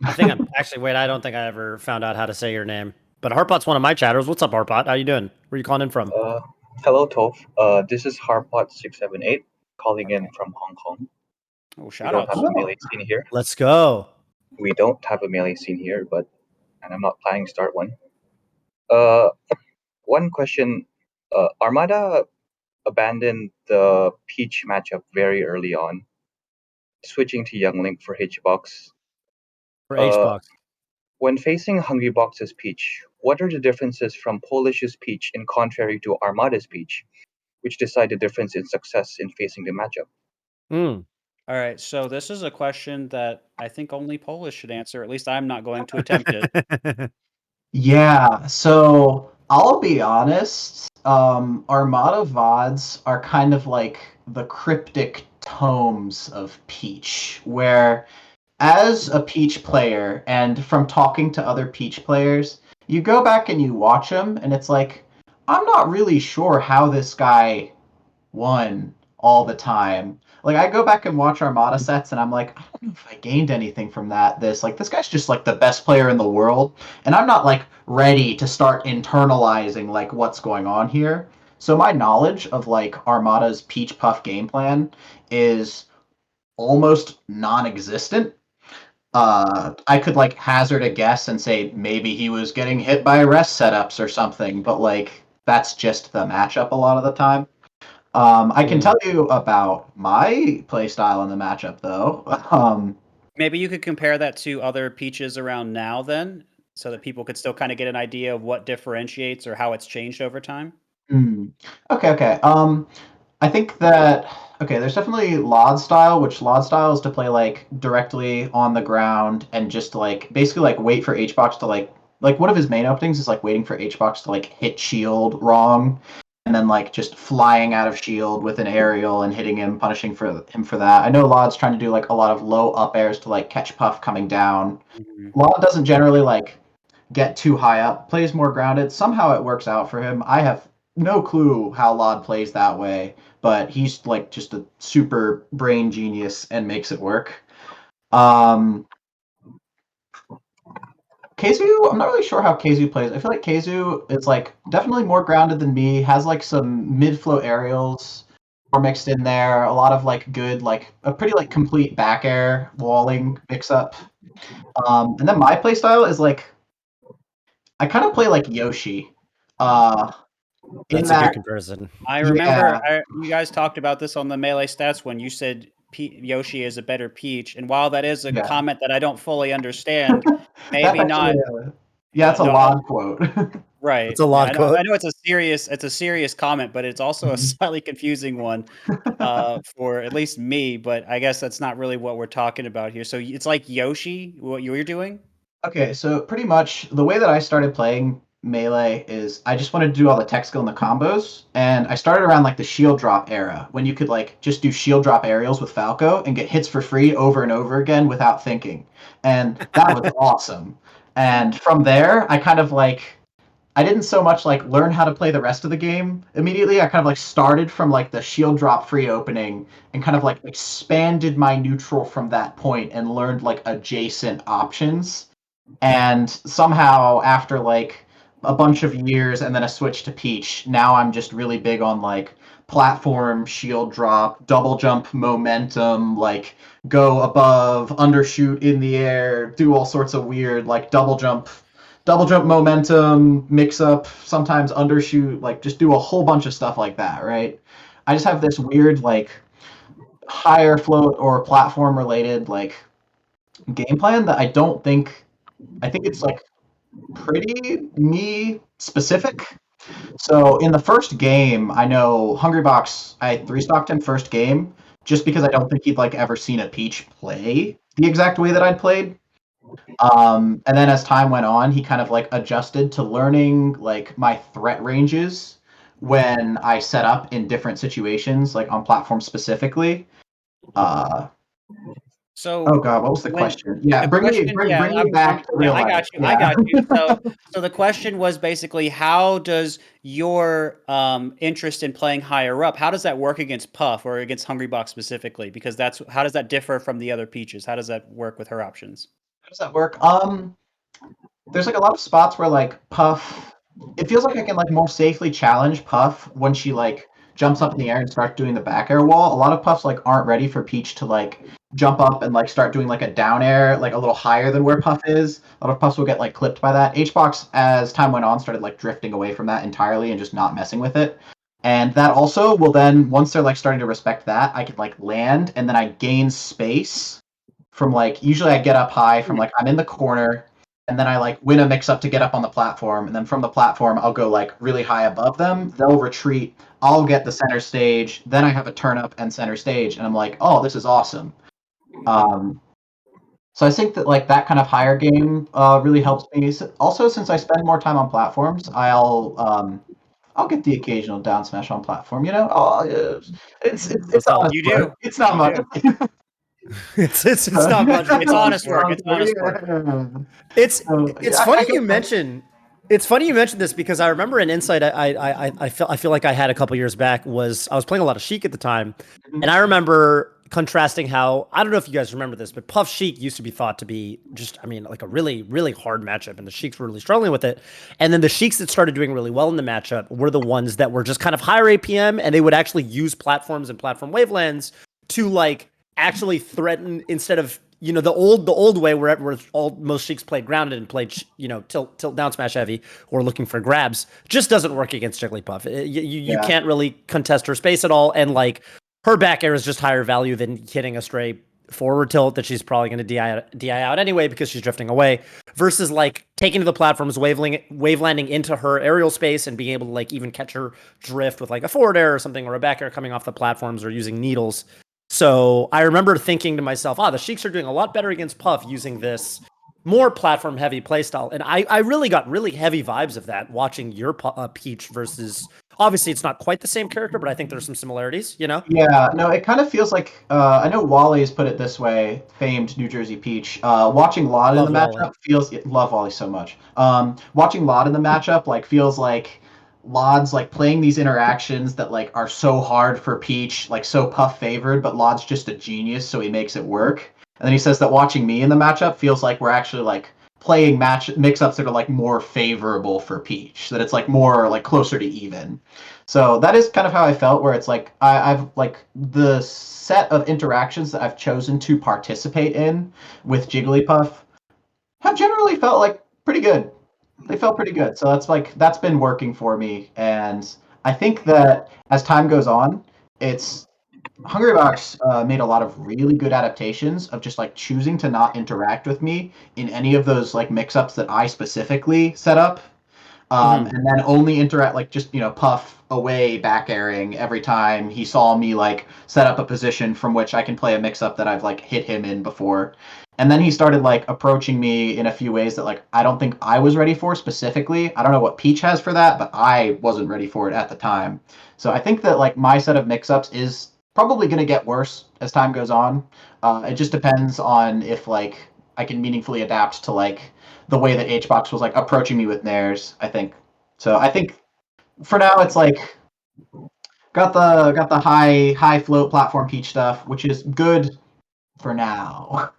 I don't think I ever found out how to say your name. But Harpot's one of my chatters. What's up, Harpot? How you doing? Where are you calling in from? Hello, Toph. This is Harpot678 calling in from Hong Kong. Oh, shout out. We don't have a melee scene here. Let's go. We don't have a melee scene here, and I'm not planning to start one. One question. Armada abandoned the Peach matchup very early on, switching to Young Link for H-Box. For H-Box. When facing Hungrybox's Peach, what are the differences from Polish's Peach in contrary to Armada's Peach, which decide the difference in success in facing the matchup? All right, so this is a question that I think only Polish should answer. At least I'm not going to attempt it. Yeah, so I'll be honest. Armada VODs are kind of like the cryptic tomes of Peach, where as a Peach player, and from talking to other Peach players, you go back and you watch them, and it's like, I'm not really sure how this guy won all the time. Like I go back and watch Armada sets and I'm like, I don't know if I gained anything from that. This guy's just like the best player in the world, and I'm not like ready to start internalizing like what's going on here. So my knowledge of like Armada's Peach Puff game plan is almost non-existent. I could like hazard a guess and say maybe he was getting hit by rest setups or something, but like that's just the matchup a lot of the time. I can tell you about my playstyle in the matchup though. Maybe you could compare that to other Peaches around now then, so that people could still kind of get an idea of what differentiates or how it's changed over time. Okay. I think that there's definitely Lod style, which Lod style is to play like directly on the ground and just like basically like wait for HBox to like one of his main openings is like waiting for HBox to like hit shield wrong and then like just flying out of shield with an aerial and hitting him, punishing for him for that. I know Lod's trying to do like a lot of low up airs to like catch Puff coming down. Lod doesn't generally like get too high up, plays more grounded. Somehow it works out for him. I have no clue how Lod plays that way, but he's like just a super brain genius and makes it work. Keizu, I'm not really sure how Keizu plays. I feel like Keizu is like definitely more grounded than me, has like some mid-flow aerials or mixed in there, a lot of like good, like a pretty like complete back air walling mix up. And then my play style is like I kind of play like Yoshi. That's a good comparison. I remember you guys talked about this on the Melee Stats when you said Yoshi is a better Peach, and while that is a comment that I don't fully understand, maybe not. It's a Lod quote. Right. It's a Lod quote. I know it's a serious comment, but it's also a slightly confusing one for at least me. But I guess that's not really what we're talking about here. So it's like Yoshi, what you're doing. Okay, so pretty much the way that I started playing Melee is I just wanted to do all the tech skill and the combos, and I started around like the shield drop era when you could like just do shield drop aerials with Falco and get hits for free over and over again without thinking, and that was awesome. And from there, I kind of like I didn't so much like learn how to play the rest of the game immediately. I kind of like started from like the shield drop free opening and kind of like expanded my neutral from that point and learned like adjacent options. And somehow after like a bunch of years and then a switch to Peach, now I'm just really big on like platform, shield drop, double jump momentum, like go above, undershoot in the air, do all sorts of weird like double jump momentum, mix up, sometimes undershoot, like just do a whole bunch of stuff like that, right? I just have this weird like higher float or platform related like game plan that I think it's like pretty me specific. So in the first game, I know Hungrybox, I 3-stocked him first game just because I don't think he'd like ever seen a Peach play the exact way that I'd played. And then as time went on, he kind of like adjusted to learning like my threat ranges when I set up in different situations, like on platforms specifically. So, oh god, what was the question? Yeah, bring me back to real life. I got you. So the question was basically, how does your interest in playing higher up, how does that work against Puff or against Hungrybox specifically? Because how does that differ from the other Peaches? How does that work with her options? How does that work? There's like a lot of spots where like Puff, it feels like I can like more safely challenge Puff when she like jumps up in the air and starts doing the back air wall. A lot of Puffs like aren't ready for Peach to like jump up and like start doing like a down air like a little higher than where Puff is. A lot of Puffs will get like clipped by that. HBox, as time went on, started like drifting away from that entirely and just not messing with it. And that also will then, once they're like starting to respect that, I can like land and then I gain space from like, usually I get up high from like I'm in the corner and then I like win a mix up to get up on the platform, and then from the platform I'll go like really high above them. They'll retreat. I'll get the center stage. Then I have a Turnip and center stage, and I'm like, oh, this is awesome. So I think that like that kind of higher game really helps me. Also, since I spend more time on platforms, I'll get the occasional down smash on platform. You know, it's honest you work. do. It's not much. It's not much. It's honest work. It's honest work. It's funny you mention It's funny you mentioned this because I remember an insight I feel like I had a couple years back was I was playing a lot of Sheik at the time, and I remember contrasting how I don't know if you guys remember this, but Puff Sheik used to be thought to be just like a really hard matchup, and the Sheiks were really struggling with it. And then the Sheiks that started doing really well in the matchup were the ones that were just kind of higher APM, and they would actually use platforms and platform wavelands to like actually threaten instead of the old way where most Sheiks played grounded and played tilt down smash heavy or looking for grabs just doesn't work against Jigglypuff. You can't really contest her space at all, and like her back air is just higher value than hitting a stray forward tilt that she's probably going to DI out anyway because she's drifting away, versus like taking to the platforms, wave landing into her aerial space and being able to like even catch her drift with like a forward air or something, or a back air coming off the platforms, or using needles. So I remember thinking to myself, the Sheiks are doing a lot better against Puff using this more platform heavy playstyle. And I really got really heavy vibes of that watching your Peach versus, obviously it's not quite the same character, but I think there's some similarities, Yeah, no, it kind of feels like, I know Wally's put it this way, famed New Jersey Peach. Watching Laud in the matchup love Wally so much. Watching Laud in the matchup, like, feels like Laud's like playing these interactions that like are so hard for Peach, like so Puff favored, but Laud's just a genius, so he makes it work. And then he says that watching me in the matchup feels like we're actually like playing mix-ups that are like more favorable for Peach, that it's like more like closer to even. So that is kind of how I felt, where it's like I've like the set of interactions that I've chosen to participate in with Jigglypuff have generally felt like pretty good. They felt pretty good. So that's been working for me. And I think that as time goes on, Hungrybox made a lot of really good adaptations of just like choosing to not interact with me in any of those like mix-ups that I specifically set up. And then only interact, like just, Puff away back airing every time he saw me like set up a position from which I can play a mix-up that I've like hit him in before. And then he started like approaching me in a few ways that like I don't think I was ready for specifically. I don't know what Peach has for that, but I wasn't ready for it at the time. So I think that like my set of mix-ups is probably going to get worse as time goes on. It just depends on if like I can meaningfully adapt to like the way that HBox was like approaching me with nairs, I think. So I think for now it's like got the high float platform Peach stuff, which is good for now.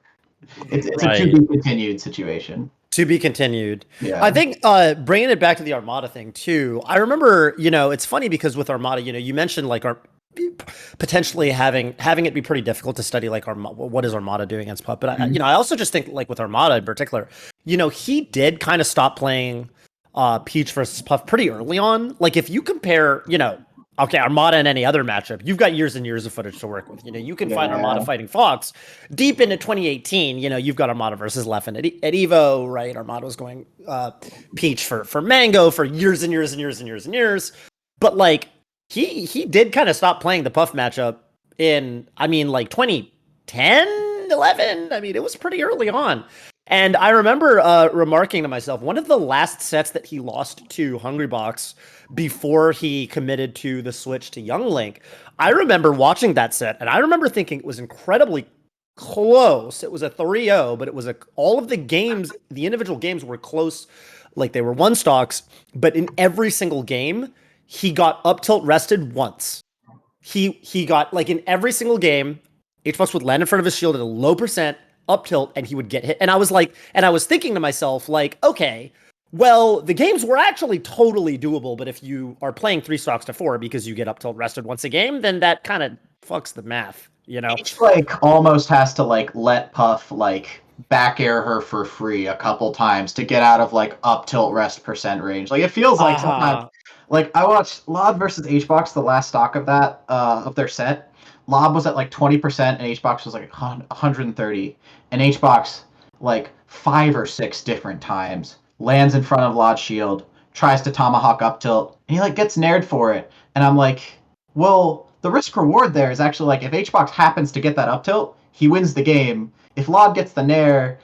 It's a to be continued situation. To be continued. Yeah. I think bringing it back to the Armada thing too. I remember, it's funny because with Armada, you mentioned like potentially having it be pretty difficult to study like what is Armada doing against Puff. But I also just think like with Armada in particular, he did kind of stop playing Peach versus Puff pretty early on. Like if you compare, okay, Armada and any other matchup, you've got years and years of footage to work with. You can find Armada fighting Fox deep into 2018. You've got Armada versus Leffen at Evo, right? Armada was going Peach for Mango for years and years and years and years and years. But like he did kind of stop playing the Puff matchup in, like 2010, 11. It was pretty early on. And I remember remarking to myself, one of the last sets that he lost to Hungrybox before he committed to the switch to Young Link, I remember watching that set, and I remember thinking it was incredibly close. It was a 3-0, but it was all of the games, the individual games were close, like they were one stocks, but in every single game, he got up tilt rested once. He got, like in every single game, HBox would land in front of his shield at a low percent, up tilt, and he would get hit. And I was thinking to myself, like, okay, well, the games were actually totally doable, but if you are playing 3 stocks to 4 because you get up tilt rested once a game, then that kind of fucks the math, Each like almost has to like let Puff like back air her for free a couple times to get out of like up tilt rest percent range. Like it feels like sometimes, like I watched Lob versus HBox, the last stock of that of their set. Lob was at like 20% and HBox was like 130. And HBox like 5 or 6 different times lands in front of Lod's shield, tries to tomahawk up tilt, and he like gets nared for it. And I'm like, well, the risk reward there is actually like if HBox happens to get that up tilt, he wins the game. If Lod gets the nair,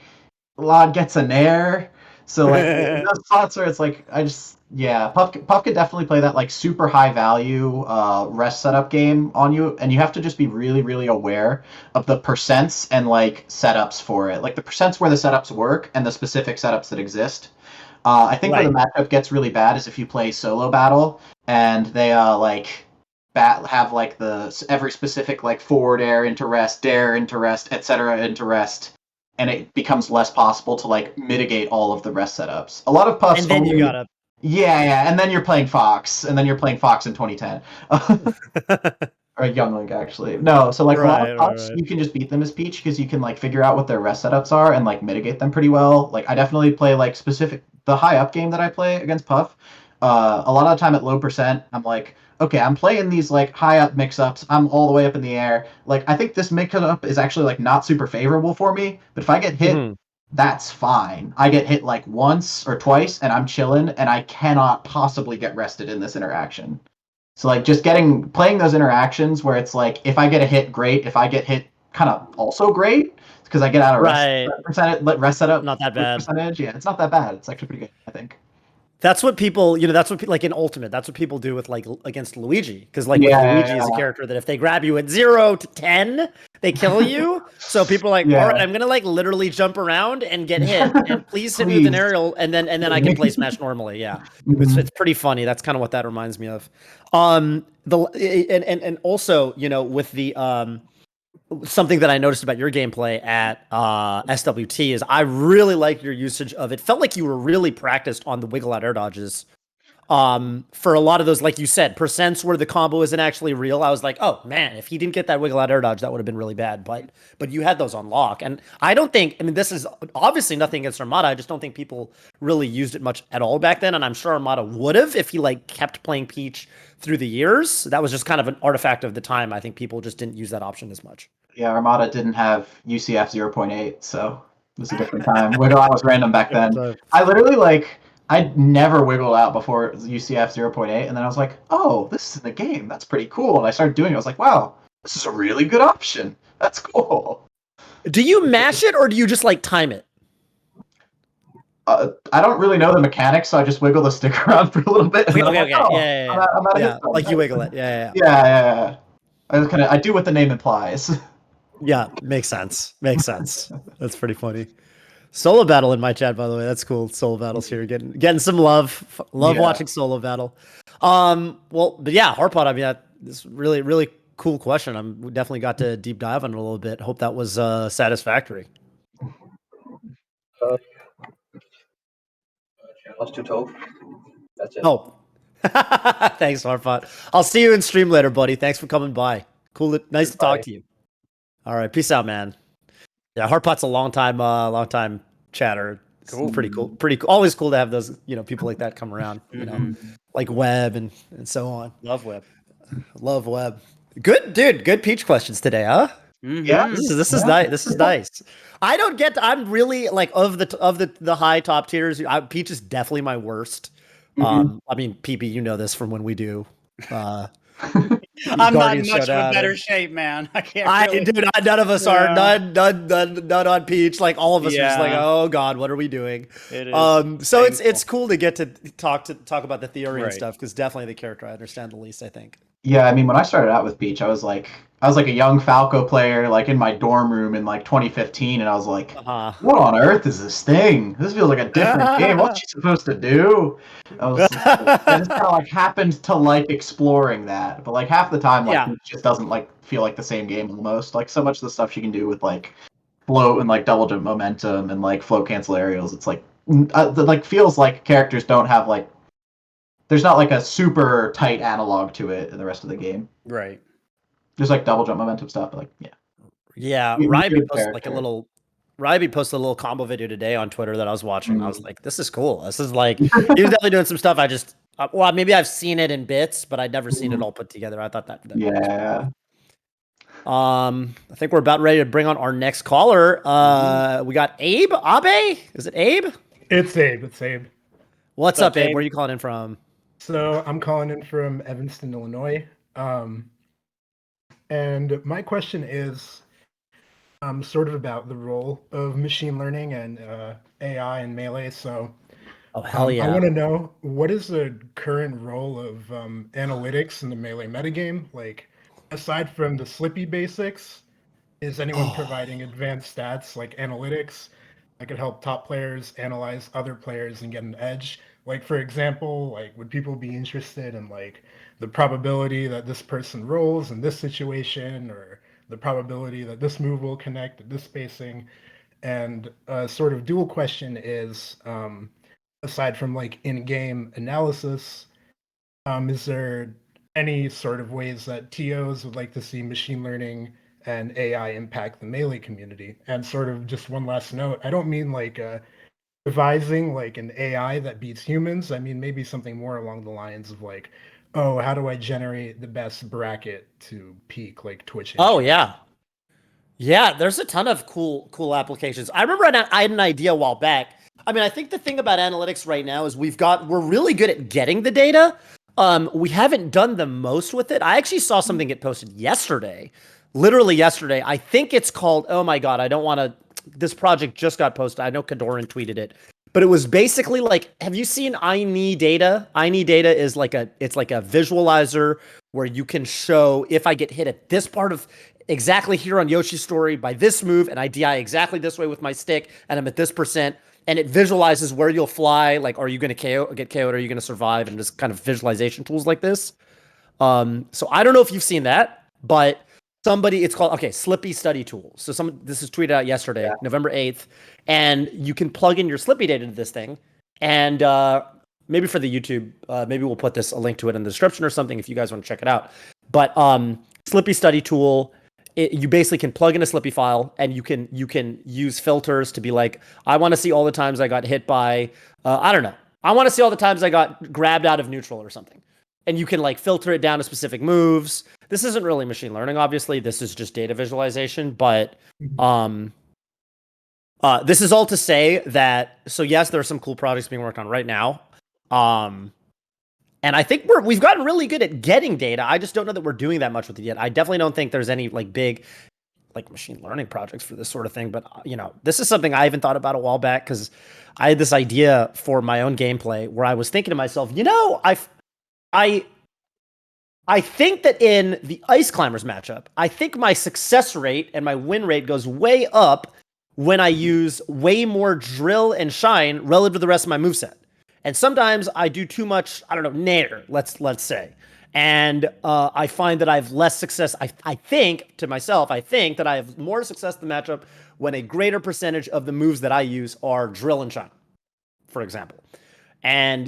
Lod gets a nair. So like those spots where it's like Puff could definitely play that like super high value rest setup game on you, and you have to just be really, really aware of the percents and like setups for it. Like the percents where the setups work and the specific setups that exist. I think where the Right. matchup gets really bad is if you play solo battle and they like have like every specific like forward air into rest, dare into rest, etc. into rest, and it becomes less possible to like mitigate all of the rest setups. A lot of puffs And then you only. gotta. Yeah, and then you're playing Fox, and then you're playing Fox in 2010. Or Young Link, actually. No, so like a lot of puffs, Right. you can just beat them as Peach because you can like figure out what their rest setups are and like mitigate them pretty well. Like I definitely play like the high up game that I play against Puff. A lot of the time at low percent, I'm like, okay, I'm playing these like high up mix ups. I'm all the way up in the air. Like I think this mix up is actually like not super favorable for me. But if I get hit, Mhm. that's fine. I get hit like once or twice, and I'm chilling, and I cannot possibly get rested in this interaction. So like just playing those interactions where it's like if I get a hit, great. If I get hit, kind of also great because I get out of Right. rest setup Not that bad. percentage. Yeah, it's not that bad. It's actually pretty good, I think. That's what people, that's what like in Ultimate, that's what people do with like against Luigi, because like with Yeah, Luigi is a character that if they grab you at 0 to 10, they kill you. So people are like, all right, yeah. I'm gonna like literally jump around and get hit, and please hit me with an Please. aerial, and then I can play Smash normally. Yeah, Mhm. it's pretty funny. That's kind of what that reminds me of. The and also with the something that I noticed about your gameplay at SWT is I really like your usage of it. Felt like you were really practiced on the wiggle out air dodges. For a lot of those, like you said, percents where the combo isn't actually real. I was like, oh man, if he didn't get that wiggle out air dodge, that would have been really bad. But you had those on lock, and I don't think. I mean, this is obviously nothing against Armada. I just don't think people really used it much at all back then, and I'm sure Armada would have if he like kept playing Peach through the years. That was just kind of an artifact of the time. I think people just didn't use that option as much. Yeah, Armada didn't have UCF 0.8, so it was a different time. Wiggle out was random back then. I literally like I never wiggled out before UCF 0.8, and then I was like, oh, this is in the game. That's pretty cool. And I started doing it. I was like, wow, this is a really good option. That's cool. Do you mash it or do you just like time it? I don't really know the mechanics, so I just wiggle the stick around for a little bit. And Okay, then I'm okay, like, oh, yeah. I'm out of Yeah, hit zone. like you wiggle it. Yeah. Yeah. I do what the name implies. Yeah, makes sense. Makes sense. That's pretty funny. Solo battle in my chat, by the way. That's cool. Solo battles here, getting some love. Love Yeah. watching solo battle. Well, but yeah, Harpod. I mean, this really cool question. We definitely got to deep dive on it a little bit. Hope that was satisfactory. Plus 212. That's it. Oh, thanks, Harpod. I'll see you in stream later, buddy. Thanks for coming by. Cool. Nice to talk to you. All right, peace out, man. Yeah, Harpot's a long time chatter. It's Cool. Pretty cool. Pretty cool. Always cool to have those, people like that come around, like Webb and so on. Love Web. Love Webb. Good, dude. Good Peach questions today, huh? Yeah. This is nice. This is nice. I don't get. I'm really like of the high top tiers. Peach is definitely my worst. I mean, PB, you know this from when we do. I'm not in Guardian much of a Showdown better and- shape, man. I can't. Dude, none of us are. None on Peach. Like all of us are just like, Yeah. oh god, what are we doing? It is So it's painful. cool to get to talk about the theory and Right. stuff because definitely the character I understand the least. I think. Yeah, I mean, when I started out with Peach, I was like a young Falco player, like in my dorm room in like 2015, and I was like, what on earth is this thing? This feels like a different game. What's she supposed to do? I just kind of like happened to like exploring that, but like half the time, like Yeah. it just doesn't like feel like the same game almost. Like so much of the stuff she can do with like float and like double jump momentum and like float cancel aerials, it's like like feels like characters don't have like. There's not like a super tight analog to it in the rest of the game. Right. There's like double jump momentum stuff, but like Yeah, Ryby posted like a little. Ryby posted a little combo video today on Twitter that I was watching. I was like, "This is cool. This is like." He was definitely doing some stuff. I just, well, maybe I've seen it in bits, but I'd never seen it all put together. I thought that yeah. I think we're about ready to bring on our next caller. We got Abe. Abe? Is it Abe? It's Abe. What's up, Abe? Where are you calling in from? So I'm calling in from Evanston, Illinois. And my question is sort of about the role of machine learning and AI in Melee. So oh, hell yeah. I want to know, what is the current role of analytics in the Melee metagame? Like, aside from the Slippy basics, is anyone providing advanced stats like analytics? that could help top players analyze other players and get an edge. Like, for example, like, would people be interested in like the probability that this person rolls in this situation, or the probability that this move will connect at this spacing? And a sort of dual question is, aside from like in-game analysis, is there any sort of ways that TOs would like to see machine learning and AI impact the Melee community? And sort of just one last note, I don't mean like devising like an AI that beats humans. I mean maybe something more along the lines of like, oh, how do I generate the best bracket to peak like Twitch? Oh yeah. Yeah, there's a ton of cool applications. I remember I had an idea a while back. I mean, I think the thing about analytics right now is we're really good at getting the data. We haven't done the most with it. I actually saw something get posted yesterday, literally yesterday. I think it's called, oh my God, I don't want to, this project just got posted. I know Kadoran tweeted it, but it was basically like, have you seen I need data? I need data is it's like a visualizer where you can show if I get hit at this part of exactly here on Yoshi's story by this move, and I DI exactly this way with my stick, and I'm at this percent, and it visualizes where you'll fly, like, are you going to get KO'd, or are you going to survive, and just kind of visualization tools like this. So I don't know if you've seen that, but it's called, Slippy Study Tool. So this was tweeted out yesterday, November 8th, and you can plug in your Slippy data into this thing, and maybe for the YouTube, maybe we'll put a link to it in the description or something if you guys want to check it out. But Slippy Study Tool, you basically can plug in a Slippy file, and you can use filters to be like, I want to see all the times I got hit by, I don't know, I want to see all the times I got grabbed out of neutral or something. And you can like filter it down to specific moves. This isn't really machine learning, obviously. This is just data visualization. But this is all to say that, so yes, there are some cool projects being worked on right now. And I think we've gotten really good at getting data. I just don't know that we're doing that much with it yet. I definitely don't think there's any like big like machine learning projects for this sort of thing. But this is something I even thought about a while back, because I had this idea for my own gameplay where I was thinking to myself, I think that in the Ice Climbers matchup, I think my success rate and my win rate goes way up when I use way more drill and shine relative to the rest of my moveset. And sometimes I do too much, I don't know, nair, let's say. And I find that I have less success. I think to myself, I think that I have more success in the matchup when a greater percentage of the moves that I use are drill and shine, for example. And,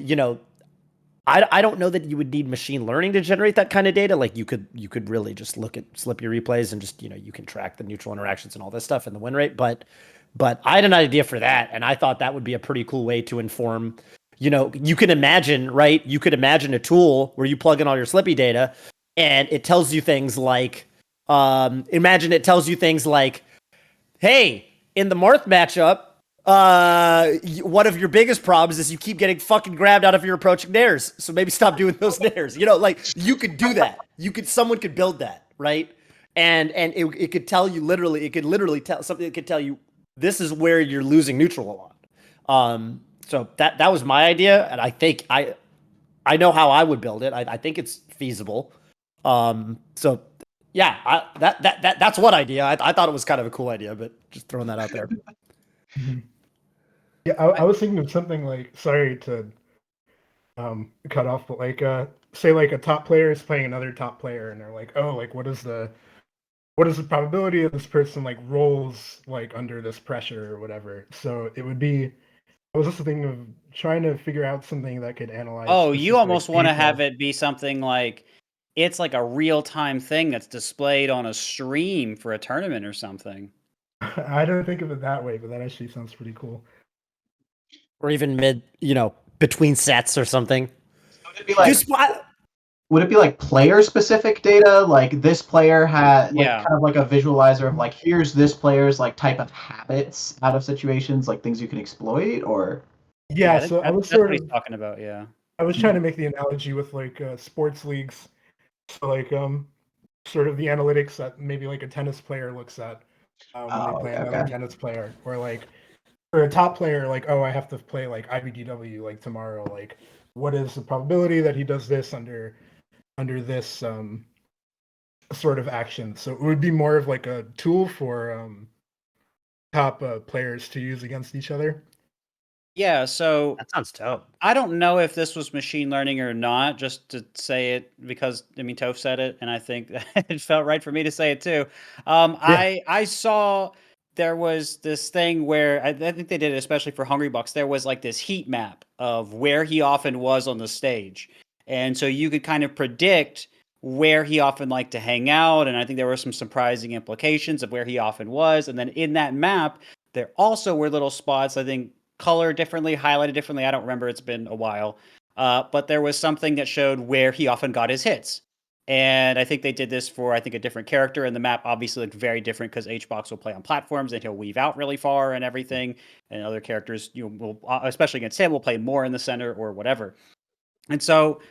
I don't know that you would need machine learning to generate that kind of data. Like you could really just look at Slippy replays and just, you can track the neutral interactions and all this stuff and the win rate. But I had an idea for that, and I thought that would be a pretty cool way to inform. You can imagine, right? You could imagine a tool where you plug in all your Slippy data, and it tells you things like, hey, in the Marth matchup, one of your biggest problems is you keep getting fucking grabbed out of your approaching nairs. So maybe stop doing those nairs. Like you could do that. Someone could build that, right? And it could tell you literally. It could literally tell something. It could tell you this is where you're losing neutral a lot. So that was my idea, and I think I know how I would build it. I think it's feasible. So yeah, that's one idea. I thought it was kind of a cool idea, but just throwing that out there. Yeah, I was thinking of something like, sorry to cut off, but like say like a top player is playing another top player, and they're like, oh, like what is the probability of this person like rolls like under this pressure or whatever. So it would be, I was just thinking of trying to figure out something that could analyze. Oh, you almost want to data. have it be something like it's like a real-time thing that's displayed on a stream for a tournament or something. I don't think of it that way, but that actually sounds pretty cool. Or even between sets or something. Would it be like player-specific data? Like this player had like Yeah. kind of like a visualizer of like here's this player's like type of habits out of situations, like things you can exploit, or yeah. So I was that's sort what he's of talking about. Yeah. I was trying to make the analogy with like sports leagues. So like sort of the analytics that maybe like a tennis player looks at when they play another tennis player, or like for a top player, like, oh, I have to play like IBDW like tomorrow. Like, what is the probability that he does this under this sort of action? So it would be more of like a tool for top players to use against each other. Yeah, so That sounds dope. I don't know if this was machine learning or not, just to say it because I mean Toph said it, and I think it felt right for me to say it too. I saw there was this thing where I think they did it especially for Hungrybox. There was like this heat map of where he often was on the stage, and so you could kind of predict where he often liked to hang out, and I think there were some surprising implications of where he often was, and then in that map there also were little spots. I think color differently, highlighted differently. I don't remember. It's been a while. But there was something that showed where he often got his hits. And I think they did this for, I think, a different character. And the map obviously looked very different because HBox will play on platforms and he'll weave out really far and everything. And other characters, will, especially against him, will play more in the center or whatever. And so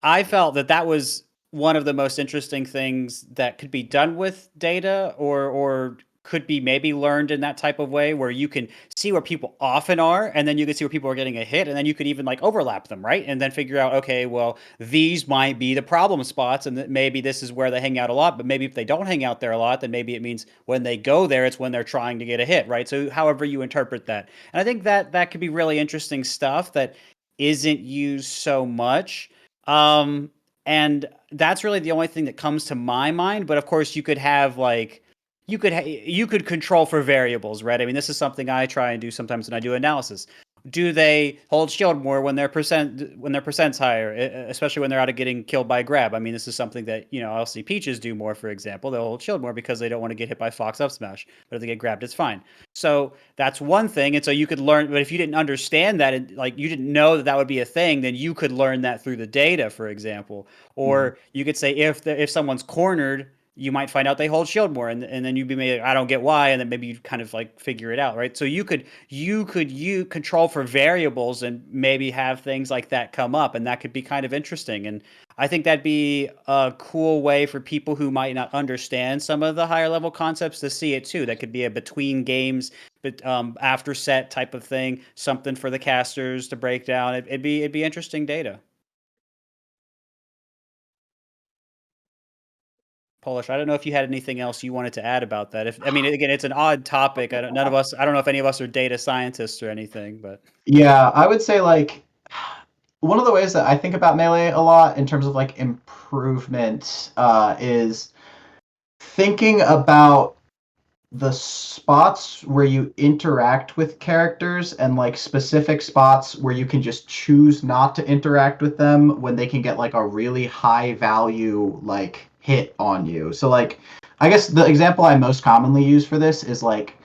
I felt that that was one of the most interesting things that could be done with data or could be maybe learned in that type of way where you can see where people often are and then you can see where people are getting a hit and then you could even like overlap them, right? And then figure out, okay, well, these might be the problem spots and that maybe this is where they hang out a lot, but maybe if they don't hang out there a lot, then maybe it means when they go there, it's when they're trying to get a hit, right? So however you interpret that. And I think that that could be really interesting stuff that isn't used so much. And that's really the only thing that comes to my mind. But of course, you could have like you could control for variables, right? I mean, this is something I try and do sometimes when I do analysis. Do they hold shield more when their percent's higher, especially when they're out of getting killed by grab? I mean, this is something that I'll see Peaches do more, for example. They'll hold shield more because they don't want to get hit by Fox up smash, but if they get grabbed, it's fine. So that's one thing, and so you could learn. But if you didn't understand that, and like you didn't know that that would be a thing, then you could learn that through the data, for example. Or you could say if someone's cornered, you might find out they hold shield more, and then you'd be maybe I don't get why, and then maybe you kind of like figure it out, right? So you control for variables and maybe have things like that come up, and that could be kind of interesting. And I think that'd be a cool way for people who might not understand some of the higher level concepts to see it too. That could be a between games, but after set type of thing, something for the casters to break down. It'd be interesting data. Polish, I don't know if you had anything else you wanted to add about that. If I mean, again, it's an odd topic. I don't know if any of us are data scientists or anything, but Yeah, I would say like one of the ways that I think about Melee a lot in terms of like improvement is thinking about the spots where you interact with characters and like specific spots where you can just choose not to interact with them when they can get like a really high value like hit on you. So like I guess the example I most commonly use for this is like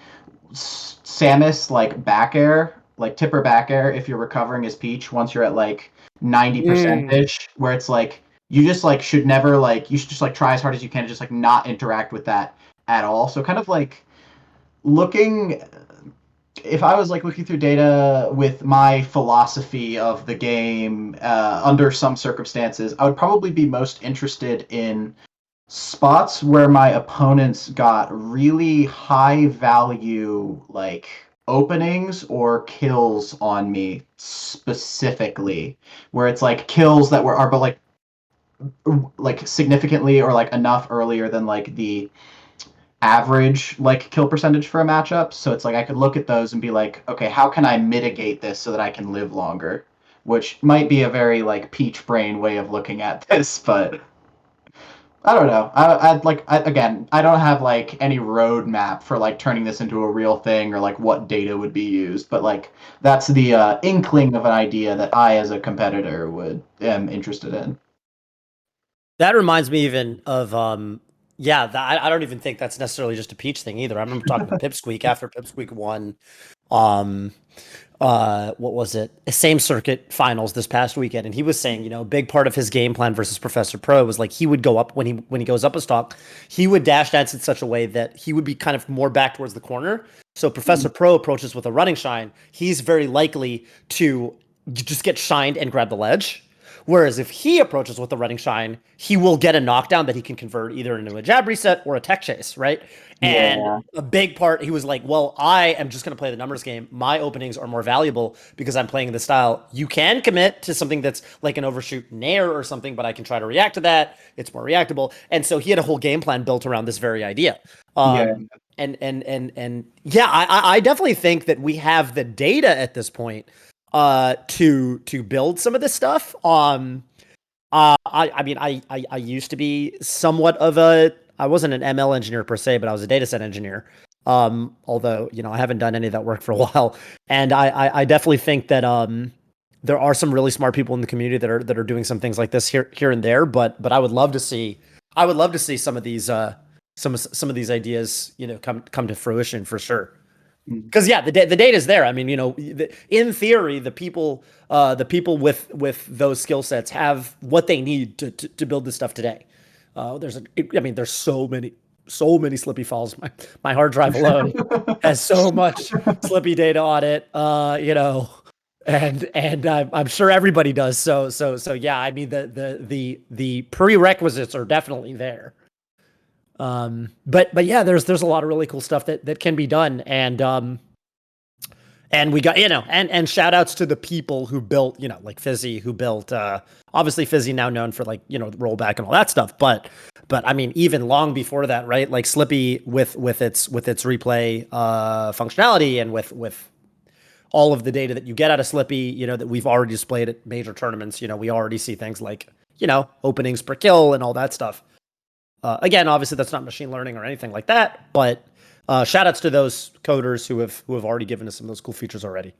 Samus like back air, like tipper back air if you're recovering as Peach once you're at like 90% ish, where it's like you just like should never like you should just like try as hard as you can to just like not interact with that at all. So kind of like looking if I was like looking through data with my philosophy of the game under some circumstances, I would probably be most interested in spots where my opponents got really high value like openings or kills on me specifically, where it's like kills that are but like significantly or like enough earlier than like the average like kill percentage for a matchup. So it's like I could look at those and be like, okay, how can I mitigate this so that I can live longer? Which might be a very like peach brain way of looking at this, but I don't know. Again, I don't have like any roadmap for like turning this into a real thing or like what data would be used, but like that's the inkling of an idea that I, as a competitor, am interested in. That reminds me even of I don't even think that's necessarily just a Peach thing either. I remember talking to Pipsqueak after Pipsqueak won what was it? Same circuit finals this past weekend, and he was saying, a big part of his game plan versus Professor Pro was like he would go up when he goes up a stock, he would dash dance in such a way that he would be kind of more back towards the corner. So Professor Pro approaches with a running shine, he's very likely to just get shined and grab the ledge. Whereas if he approaches with the running shine, he will get a knockdown that he can convert either into a jab reset or a tech chase, right? And Yeah. a big part, he was like, well, I am just going to play the numbers game. My openings are more valuable because I'm playing the style. You can commit to something that's like an overshoot nair or something, but I can try to react to that. It's more reactable. And so he had a whole game plan built around this very idea. Yeah. And yeah, I definitely think that we have the data at this point to build some of this stuff. I mean, I used to be somewhat of I wasn't an ML engineer per se, but I was a data set engineer. Although, you know, I haven't done any of that work for a while. And I definitely think that there are some really smart people in the community that are doing some things like this here and there. But I would love to see some of these some of these ideas, you know, come to fruition for sure. Because yeah, the data is there. I mean, you know, in theory, the people with those skill sets have what they need to build this stuff today. There's so many Slippy files. My hard drive alone has so much Slippy data on it. You know, and I'm sure everybody does. So yeah. I mean, the prerequisites are definitely there. But yeah, there's a lot of really cool stuff that can be done. And we got, you know, and shout outs to the people who built, you know, like Fizzy, who built, obviously Fizzy now known for, like, you know, rollback and all that stuff. But I mean, even long before that, right? Like Slippy with its replay, functionality and with all of the data that you get out of Slippy, you know, that we've already displayed at major tournaments. You know, we already see things like, you know, openings per kill and all that stuff. Again, obviously that's not machine learning or anything like that, but shout outs to those coders who have already given us some of those cool features already.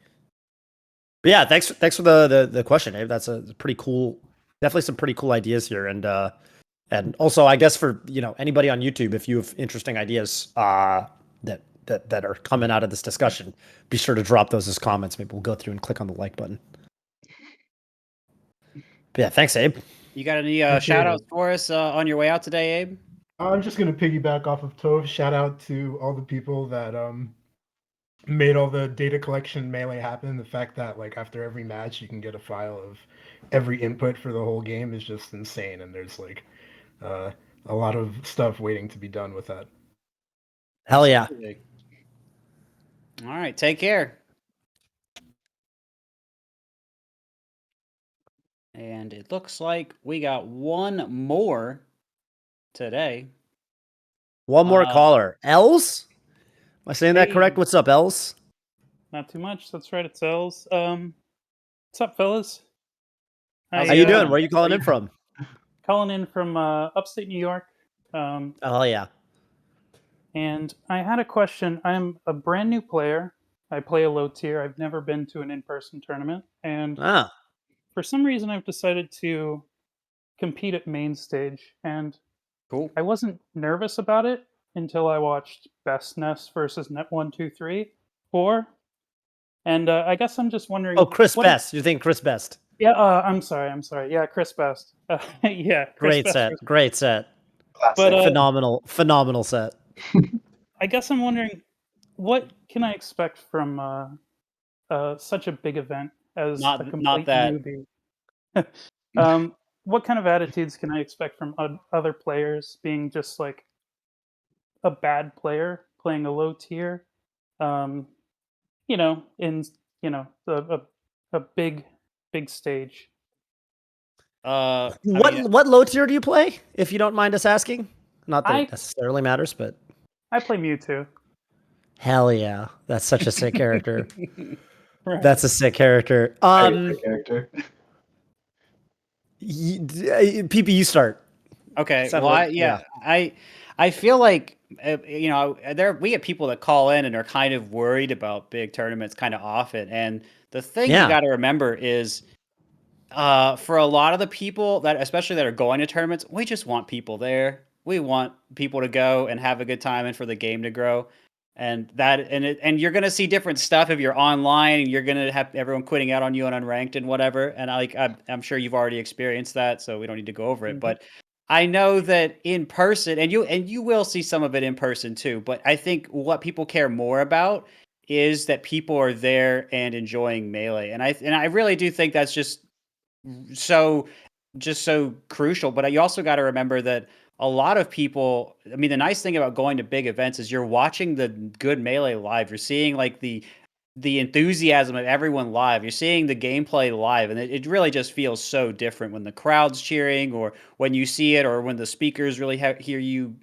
But yeah, thanks for the question, Abe. That's a pretty cool, definitely some pretty cool ideas here. And also, I guess, for, you know, anybody on YouTube, if you have interesting ideas that are coming out of this discussion, be sure to drop those as comments. Maybe we'll go through and click on the like button. But yeah, thanks, Abe. You got any shout outs for us on your way out today, Abe? I'm just gonna piggyback off of Tove. Shout out to all the people that made all the data collection melee happen. The fact that, like, after every match you can get a file of every input for the whole game is just insane, and there's like a lot of stuff waiting to be done with that. Hell yeah. All right, take care. And it looks like we got one more today. One more caller. Els? Am I saying that correct? What's up, Els? Not too much. That's right. It's Els. What's up, fellas? How you doing? Where are you calling in from? Calling in from upstate New York. Oh yeah. And I had a question. I'm a brand new player. I play a low tier. I've never been to an in-person tournament, and for some reason, I've decided to compete at main stage. And cool. I wasn't nervous about it until I watched Best Nest versus Net 1-2-3-4. And I guess I'm just wondering. Oh, Chris Best. You think Chris Best? Yeah. I'm sorry. Yeah, Chris Best. Yeah. Chris Best. Great set. Classic. But phenomenal set. I guess I'm wondering, what can I expect from such a big event as a complete newbie? What kind of attitudes can I expect from other players, being just like a bad player playing a low tier? You know, in a big stage. What low tier do you play, if you don't mind us asking? Not that it necessarily matters, but I play Mewtwo. Hell yeah, that's such a sick character. Right. That's a sick character. Character. PP, you start. Okay. Well, I feel like, you know, we get people that call in and are kind of worried about big tournaments kind of often. And the thing you got to remember is, for a lot of the people that, especially that are going to tournaments, we just want people there. We want people to go and have a good time and for the game to grow. And you're gonna see different stuff if you're online, and you're gonna have everyone quitting out on you on unranked and whatever. And I'm sure you've already experienced that, so we don't need to go over it. But I know that in person, and you will see some of it in person too. But I think what people care more about is that people are there and enjoying Melee. And I really do think that's just so just so crucial. But you also got to remember that a lot of people, I mean, the nice thing about going to big events is you're watching the good Melee live. You're seeing like the enthusiasm of everyone live. You're seeing the gameplay live, and it really just feels so different when the crowd's cheering, or when you see it, or when the speakers really hear you,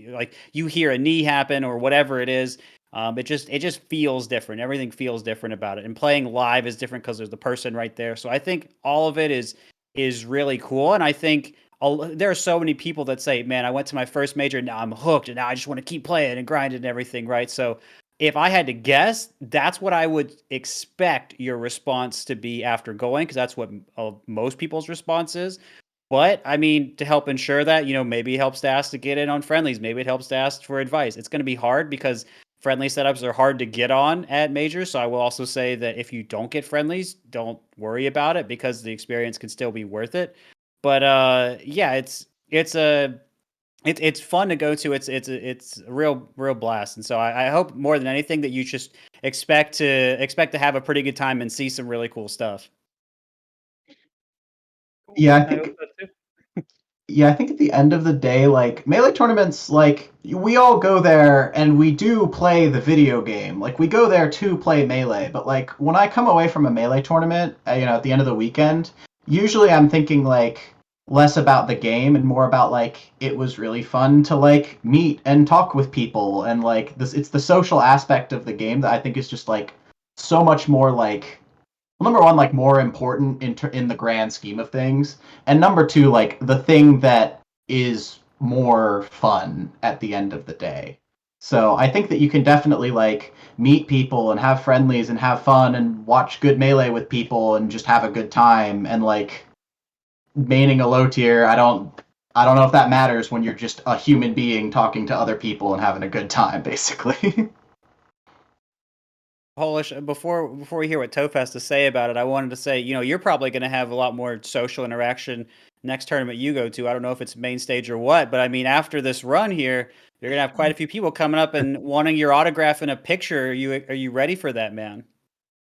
like you hear a knee happen, or whatever it is. It just feels different. Everything feels different about it, and playing live is different because there's the person right there. So I think all of it is really cool, and I think there are so many people that say, "Man, I went to my first major, and now I'm hooked, and now I just want to keep playing and grinding and everything." Right? So if I had to guess, that's what I would expect your response to be after going, because that's what most people's response is. But I mean, to help ensure that, maybe it helps to ask to get in on friendlies. Maybe it helps to ask for advice. It's going to be hard because friendly setups are hard to get on at majors. So I will also say that if you don't get friendlies, don't worry about it, because the experience can still be worth it. But yeah, it's fun to go to. It's a real blast, and so I hope more than anything that you just expect to have a pretty good time and see some really cool stuff. Yeah, I I think hope so too. Yeah, I think at the end of the day, like Melee tournaments, like we all go there and we do play the video game. Like we go there to play Melee, but like when I come away from a Melee tournament, at the end of the weekend, usually I'm thinking like less about the game and more about like it was really fun to like meet and talk with people, and like this it's the social aspect of the game that I think is just like so much more like, well, number one, like more important in the grand scheme of things, and number two, like the thing that is more fun at the end of the day. So I think that you can definitely like meet people and have friendlies and have fun and watch good Melee with people and just have a good time, and like maining a low tier. I don't know if that matters when you're just a human being talking to other people and having a good time, basically. Polish, before we hear what Toph has to say about it, I wanted to say, you're probably going to have a lot more social interaction next tournament you go to. I don't know if it's main stage or what, but I mean, after this run here, you're going to have quite a few people coming up and wanting your autograph and a picture. Are you ready for that, man?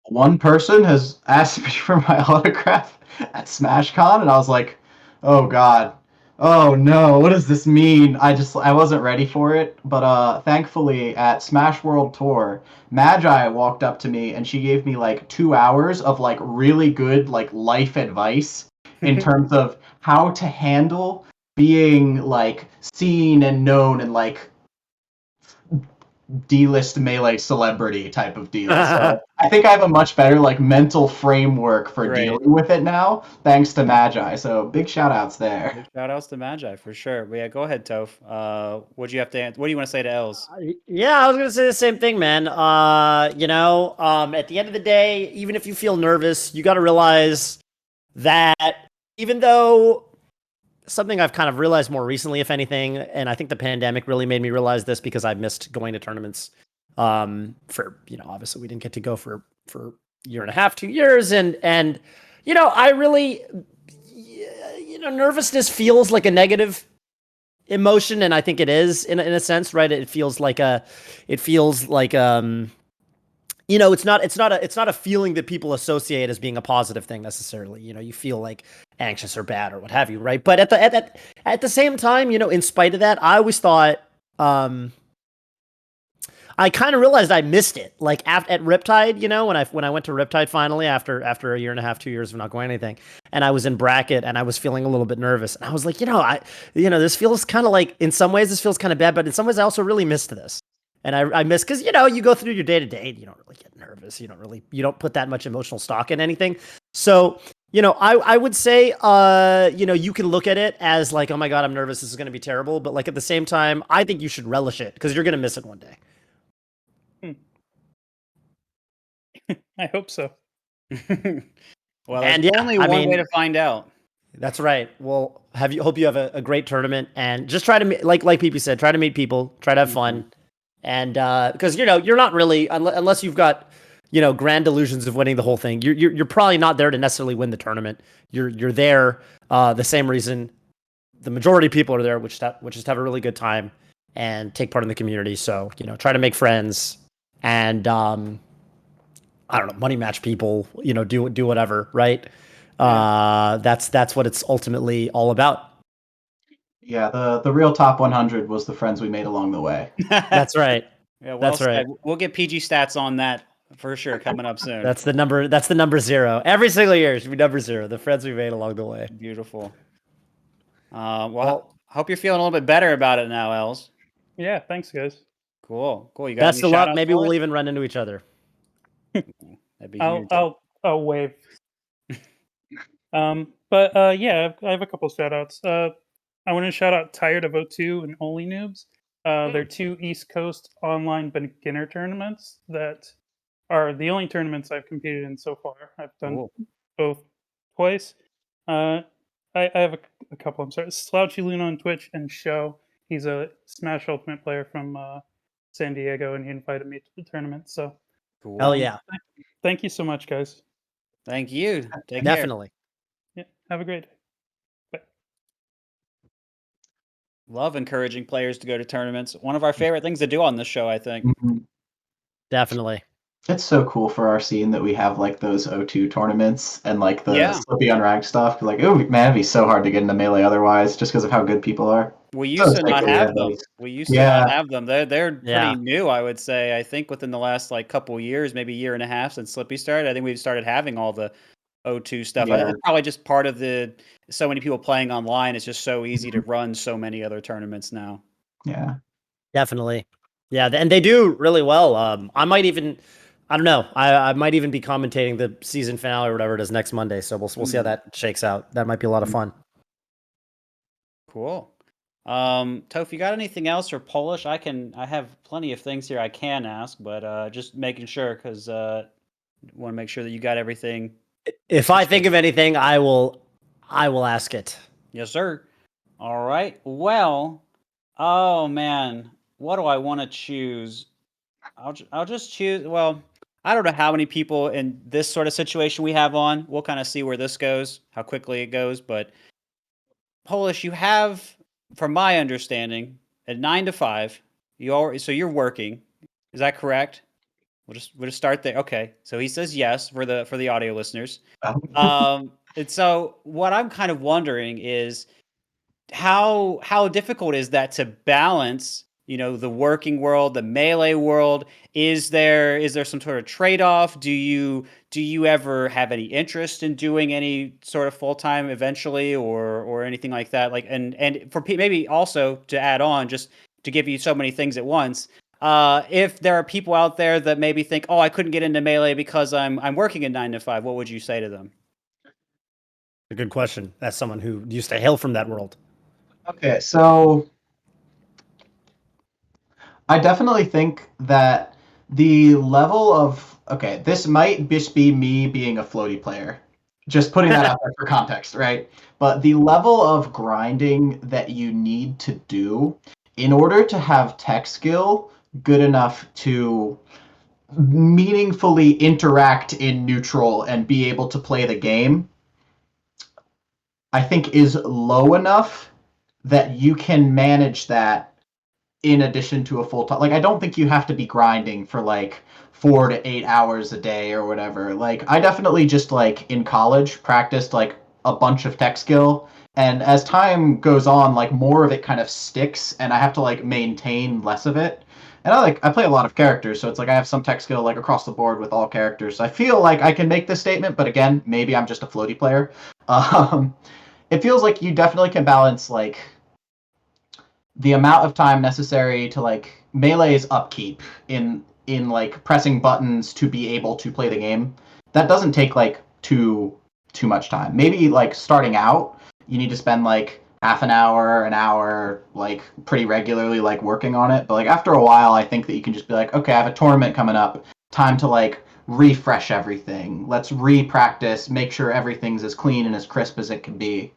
One person has asked me for my autograph at SmashCon, and I was like, "Oh God, oh no, what does this mean?" I wasn't ready for it. But thankfully at Smash World Tour, Magi walked up to me and she gave me like 2 hours of like really good like life advice in terms of how to handle being like seen and known and like D-list Melee celebrity type of deal. So I think I have a much better like mental framework for Great. dealing with it now, thanks to Magi. So big shout outs there. Big shout outs to Magi for sure. But yeah, go ahead, Toph. What do you have to? What do you want to say to Els? Yeah, I was gonna say the same thing, man. At the end of the day, even if you feel nervous, you got to realize that even though something I've kind of realized more recently, if anything, and I think the pandemic really made me realize this because I missed going to tournaments. Obviously we didn't get to go for a year and a half, 2 years, and I really, nervousness feels like a negative emotion, and I think it is in a sense, right? It feels like it's not a feeling that people associate as being a positive thing necessarily. You feel like anxious or bad or what have you, right? But at the same time, in spite of that, I always thought, I kind of realized I missed it. Like at Riptide, when I went to Riptide finally after a year and a half, 2 years of not going anything, and I was in bracket and I was feeling a little bit nervous, and I was like, this feels kind of like, in some ways this feels kind of bad, but in some ways I also really missed this. And I miss, because you go through your day to day, you don't really get nervous. You don't put that much emotional stock in anything. So I would say you can look at it as like, oh my God, I'm nervous, this is going to be terrible. But like at the same time, I think you should relish it because you're going to miss it one day. I hope so. Well, there's only one way to find out. That's right. Well, hope you have a great tournament, and just try to like PP said, try to meet people, try to have fun. And because you're not really, unless you've got grand delusions of winning the whole thing, you're probably not there to necessarily win the tournament. You're there the same reason the majority of people are there, which is to have a really good time and take part in the community. So try to make friends and I don't know, money match people. Do whatever, right? That's what it's ultimately all about. Yeah, the real top 100 was the friends we made along the way. That's right. Yeah, well That's right. said. We'll get PG stats on that for sure coming up soon. That's the number. That's the number 0. Every single year it should be number 0. The friends we made along the way. Beautiful. Well, I hope you're feeling a little bit better about it now, Els. Yeah, thanks, guys. Cool. You got Best any of luck. shout-outs Maybe for we'll us? even run into each other. That'd be huge. I'll wave. Yeah, I have a couple shout outs. I want to shout out Tired of O2 and Only Noobs. They're 2 East Coast online beginner tournaments that are the only tournaments I've competed in so far. I've done Cool. both twice. I have a couple. I'm sorry. Slouchy Luna on Twitch and Show. He's a Smash Ultimate player from San Diego, and he invited me to the tournament. So, Cool. Hell yeah. thank you so much, guys. Thank you. Take care. Definitely. Yeah, have a great day. Bye. Love encouraging players to go to tournaments. One of our favorite things to do on this show, I think. Definitely. It's so cool for our scene that we have like those O2 tournaments and like the Yeah. Slippy unranked stuff. Like, oh man, it'd be so hard to get into Melee otherwise, just because of how good people are. We So used to not thankfully, have yeah, them. those- We used to Yeah. not have them. They're pretty Yeah. new, I would say. I think within the last like couple years, maybe year and a half since Slippy started, I think we've started having all the O2 stuff. Yeah. It's probably just part of the so many people playing online. It's just so easy to run so many other tournaments now. Yeah. Definitely. Yeah, and they do really well. I might even, I don't know, I might even be commentating the season finale or whatever it is next Monday. So we'll see how that shakes out. That might be a lot of fun. Cool. Toph, you got anything else for Polish? I have plenty of things here I can ask, but just making sure because want to make sure that you got everything. If I think of anything, I will ask it. Yes, sir. All right. Well, oh man, what do I want to choose? I'll just choose. Well, I don't know how many people in this sort of situation we have on. We'll kind of see where this goes, how quickly it goes. But Polish, you have, from my understanding, at 9 to 5. So you're working. Is that correct? We'll just start there. Okay. So he says yes for the audio listeners. And so what I'm kind of wondering is how difficult is that to balance, the working world, the Melee world? Is there some sort of trade-off? Do you ever have any interest in doing any sort of full-time eventually or anything like that? Like and for maybe also to add on, just to give you so many things at once, if there are people out there that maybe think, oh, I couldn't get into Melee because I'm working at 9 to 5, what would you say to them? A good question. As someone who used to hail from that world. Okay, so I definitely think that the level of this might just be me being a floaty player. Just putting that out there for context, right? But the level of grinding that you need to do in order to have tech skill good enough to meaningfully interact in neutral and be able to play the game, I think is low enough that you can manage that in addition to a full time. Like, I don't think you have to be grinding for like 4 to 8 hours a day or whatever. Like, I definitely just like in college practiced like a bunch of tech skill, and as time goes on, like more of it kind of sticks, and I have to like maintain less of it. And I play a lot of characters, so it's like I have some tech skill like across the board with all characters. So I feel like I can make this statement, but again, maybe I'm just a floaty player. It feels like you definitely can balance like the amount of time necessary to like Melee's upkeep in like pressing buttons to be able to play the game. That doesn't take like too much time. Maybe like starting out, you need to spend like half an hour, like pretty regularly like working on it. But like after a while, I think that you can just be like, okay, I have a tournament coming up. Time to like refresh everything. Let's re-practice, make sure everything's as clean and as crisp as it can be.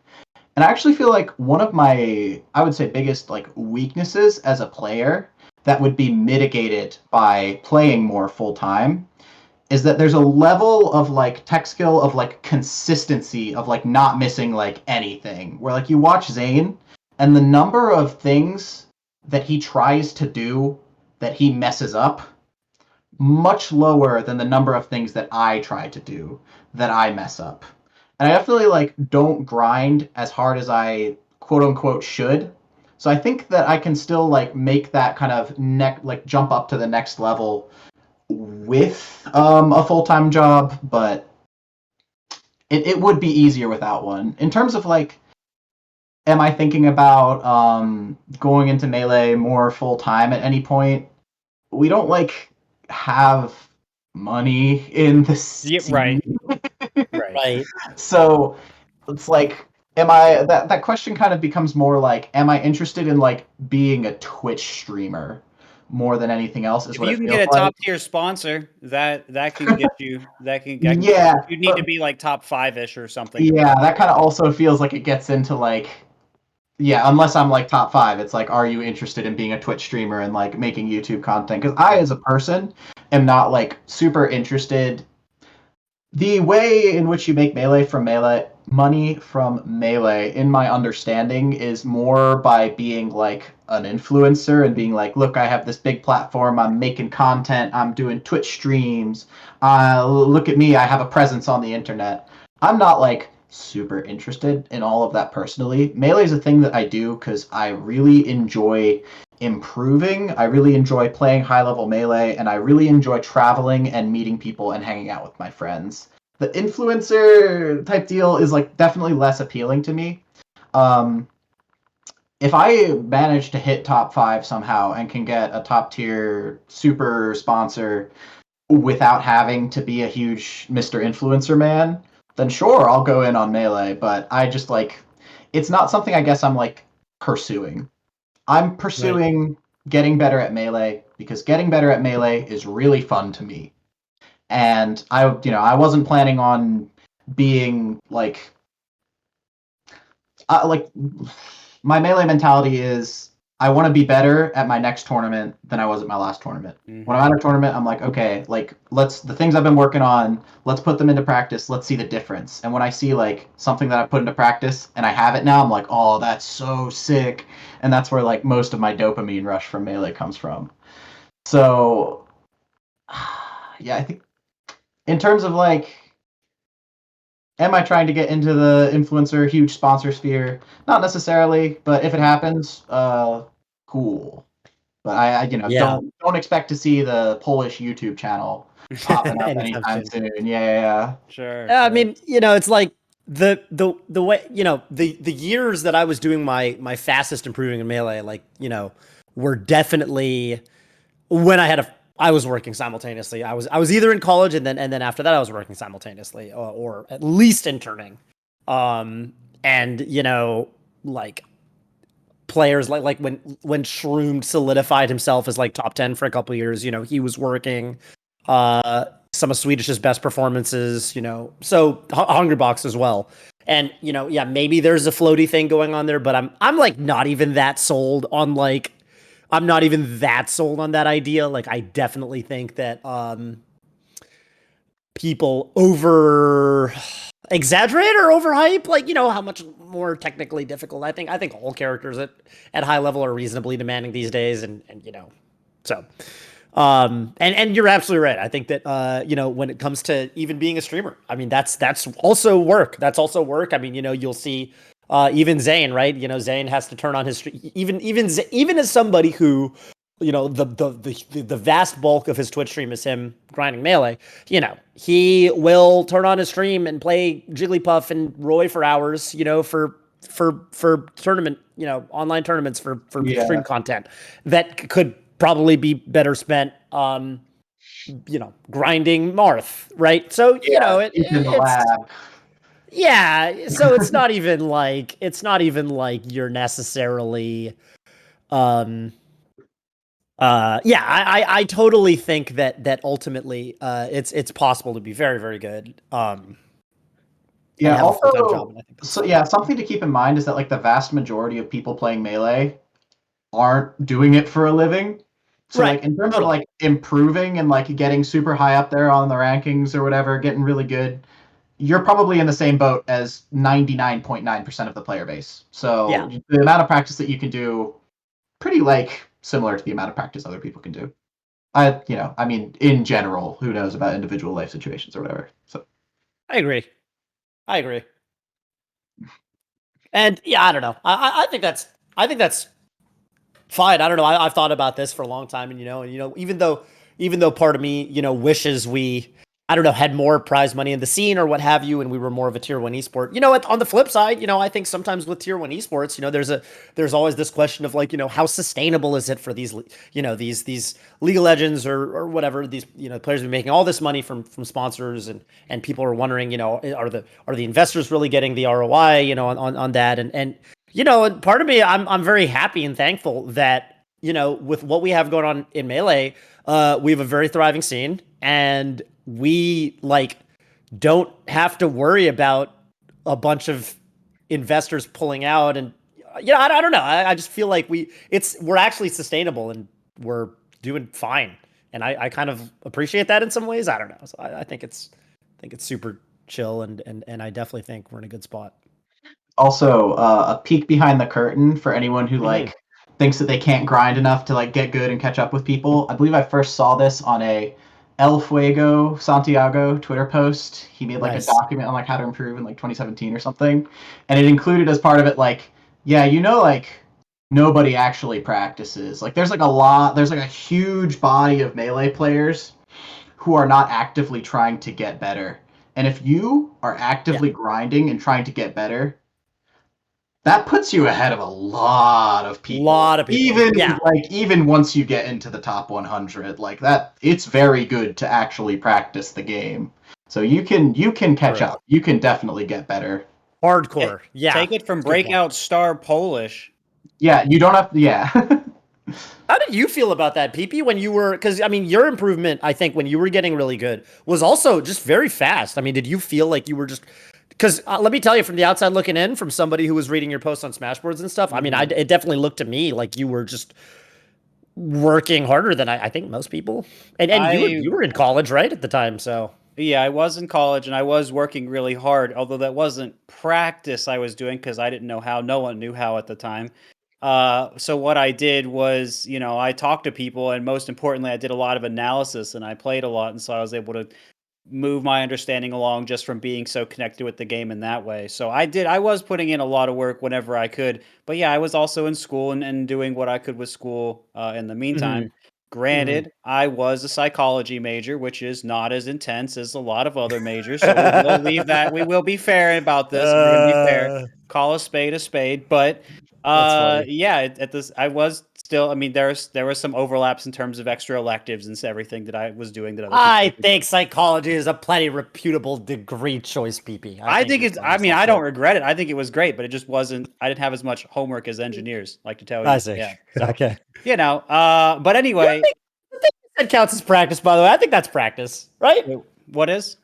And I actually feel like one of my, I would say, biggest like weaknesses as a player that would be mitigated by playing more full time is that there's a level of like tech skill of like consistency of like not missing like anything. Where like you watch Zane and the number of things that he tries to do that he messes up, much lower than the number of things that I try to do that I mess up. and I definitely like don't grind as hard as I quote unquote should. So I think that I can still like make that kind of jump up to the next level with a full-time job, but it would be easier without one. In terms of like, am I thinking about going into Melee more full-time at any point? We don't like have money in the Yeah, scene. right. Right. So it's like, am I that question kind of becomes more like, am I interested in like being a Twitch streamer more than anything else? Is If what you it can feels get a like. top tier sponsor, that can get you Yeah, you'd need to be like top 5-ish or something. yeah, that kind of also feels like it gets into like, yeah, unless I'm like top 5, it's like, are you interested in being a Twitch streamer and like making YouTube content? Because I, as a person, am not like super interested. The way in which you make money from Melee, in my understanding, is more by being like an influencer and being like, look, I have this big platform, I'm making content, I'm doing Twitch streams, look at me, I have a presence on the internet. I'm not like super interested in all of that personally. Melee is a thing that I do because I really enjoy improving. I really enjoy playing high level Melee, and I really enjoy traveling and meeting people and hanging out with my friends. The influencer type deal is like definitely less appealing to me. If I manage to hit top 5 somehow and can get a top tier super sponsor without having to be a huge Mr. Influencer man, then sure, I'll go in on Melee. But I just like, it's not something I guess I'm like pursuing. I'm pursuing getting better at Melee because getting better at Melee is really fun to me. And I wasn't planning on being like my Melee mentality is I want to be better at my next tournament than I was at my last tournament. Mhm. When I'm at a tournament, I'm like, okay, like the things I've been working on, let's put them into practice. Let's see the difference. And when I see like something that I put into practice and I have it now, I'm like, oh, that's so sick. And that's where like most of my dopamine rush from Melee comes from. So yeah, I think in terms of like, am I trying to get into the influencer huge sponsor sphere? Not necessarily, but if it happens, cool. But I Yeah. don't expect to see the Polish YouTube channel popping up Anytime anytime soon. soon. Yeah. Sure. I sure. mean, it's like the way, the years that I was doing my fastest improving in Melee, like, were definitely when I was working simultaneously. I was either in college and then after that I was working simultaneously, or at least interning. And like players like when Shroomed solidified himself as like top 10 for a couple of years, he was working some of Swedish's best performances, so Hungrybox as well. And yeah, maybe there's a floaty thing going on there, but I'm like not even that sold on like I'm not even that sold on that idea. Like I definitely think that people over exaggerate or overhype, like, how much more technically difficult. I think all characters at high level are reasonably demanding these days, and so and you're absolutely right. I think that when it comes to even being a streamer, I mean that's also work. That's also work. I mean, you'll see even Zane, right? Zane has to turn on his even as somebody who the vast bulk of his Twitch stream is him grinding Melee. He will turn on his stream and play Jigglypuff and Roy for hours, for tournament, online tournaments for stream content that could probably be better spent grinding Marth, right? So It's in the lab. yeah, so it's not even like you're necessarily yeah, I totally think that ultimately it's possible to be very, very good. Yeah, have a full-time also, job, and I think so yeah, something to keep in mind is that like the vast majority of people playing Melee aren't doing it for a living. So Right, like in terms of totally. like improving and like getting super high up there on the rankings or whatever, getting really good, you're probably in the same boat as 99.9% of the player base. So Yeah. the amount of practice that you can do, pretty like similar to the amount of practice other people can do. I mean, in general, who knows about individual life situations or whatever. So I agree. And yeah, I don't know. I think that's fine. I don't know. I've thought about this for a long time, and even though part of me, wishes we, I don't know, had more prize money in the scene or what have you, and we were more of a tier one esport. On the flip side, I think sometimes with tier one esports, there's always this question of like, how sustainable is it for these, these League of Legends or whatever, these, players be making all this money from sponsors, and people are wondering, are the investors really getting the ROI, on that, and part of me, I'm very happy and thankful that, with what we have going on in Melee, we have a very thriving scene, and we like don't have to worry about a bunch of investors pulling out, and I don't know. I just feel like we're actually sustainable and we're doing fine, and I kind of appreciate that in some ways. I don't know. So I think it's super chill, and I definitely think we're in a good spot. Also, a peek behind the curtain for anyone who like thinks that they can't grind enough to like get good and catch up with people. I believe I first saw this on a El Fuego Santiago Twitter post. He made like Nice. a document on like how to improve in like 2017 or something, and it included as part of it like, yeah, like nobody actually practices. Like there's like a huge body of Melee players who are not actively trying to get better. And if you are actively grinding and trying to get better, that puts you ahead of a lot of people. Even once you get into the top 100, like that, it's very good to actually practice the game. So you can catch up. You can definitely get better. Hardcore. Yeah. Take it from breakout star Polish. Yeah, you don't have to. Yeah. How did you feel about that, PP, when you were, because I mean, your improvement, I think, when you were getting really good was also just very fast. I mean, did you feel like you were just, because let me tell you, from the outside looking in, from somebody who was reading your posts on Smashboards and stuff, I mean, it definitely looked to me like you were just working harder than I think most people. And you were in college, right, at the time, so. Yeah, I was in college and I was working really hard, although that wasn't practice I was doing because I didn't know how. No one knew how at the time. So what I did was, I talked to people, and most importantly, I did a lot of analysis and I played a lot. And so I was able to move my understanding along just from being so connected with the game in that way. So I was putting in a lot of work whenever I could. But yeah, I was also in school and doing what I could with school in the meantime. Granted, I was a psychology major, which is not as intense as a lot of other majors. So we will leave that. We will be fair about this. We're going to be fair. Call a spade. But yeah, at this, I was still. I mean, there was some overlaps in terms of extra electives and everything that I was doing. That I think psychology is a plenty reputable degree choice, PP. I think it's. I mean, I don't regret it. I think it was great, but it just wasn't. I didn't have as much homework as engineers like to tell you. I see. Yeah. Okay. But anyway, that counts as practice, by the way. I think that's practice, right? What is?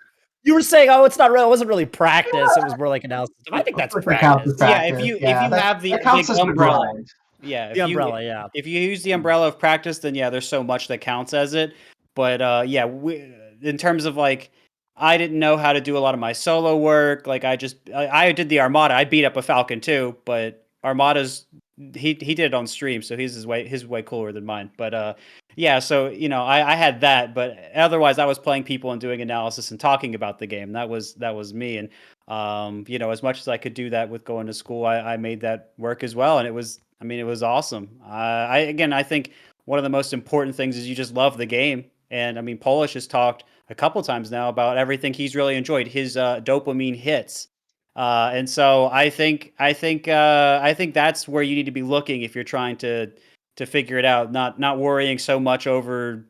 You were saying, oh, it's not real. It wasn't really practice. It was more like analysis. I think that's practice. Yeah, if you have the big umbrella. Yeah, the umbrella. Yeah. If you use the umbrella of practice, then yeah, there's so much that counts as it. But yeah, in terms of like, I didn't know how to do a lot of my solo work. Like I did the Armada. I beat up a Falcon too, but Armada's he did it on stream, so his way cooler than mine. But yeah, so I had that, but otherwise I was playing people and doing analysis and talking about the game. That was me, and as much as I could do that with going to school, I made that work as well, and it was awesome. I think one of the most important things is you just love the game, and I mean Polish has talked a couple times now about everything he's really enjoyed, his dopamine hits. And so I think that's where you need to be looking if you're trying to figure it out, not worrying so much over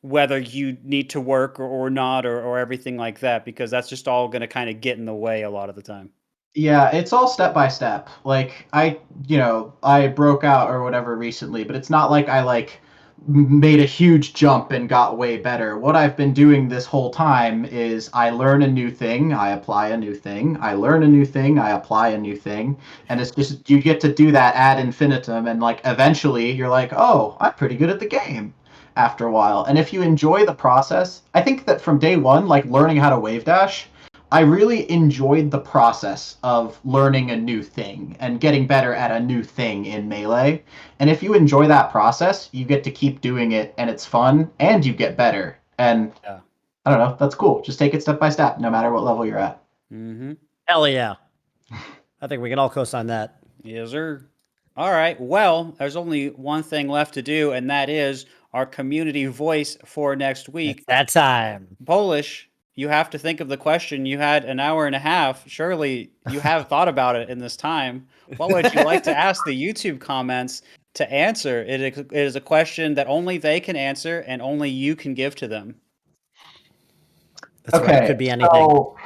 whether you need to work or not or everything like that, because that's just all going to kind of get in the way a lot of the time. Yeah, it's all step by step. Like I broke out or whatever recently, but it's not like I made a huge jump and got way better. What I've been doing this whole time is I learn a new thing, I apply a new thing, I learn a new thing, I apply a new thing, and it's just you get to do that ad infinitum, and eventually you're like, oh, I'm pretty good at the game after a while. And if you enjoy the process, I think that from day one, learning how to wave dash, I really enjoyed the process of learning a new thing and getting better at a new thing in Melee. And if you enjoy that process, you get to keep doing it, and it's fun, and you get better. And I don't know, that's cool. Just take it step by step, no matter what level you're at. Mm-hmm. Hell yeah. I think we can all co-sign that. Yes, sir. All right. Well, there's only one thing left to do, and that is our community voice for next week. It's that time. Polish, you have to think of the question. You had an hour and a half. Surely you have thought about it in this time. What would you like to ask the YouTube comments to answer? It is a question that only they can answer and only you can give to them. That's right. It could be anything. So,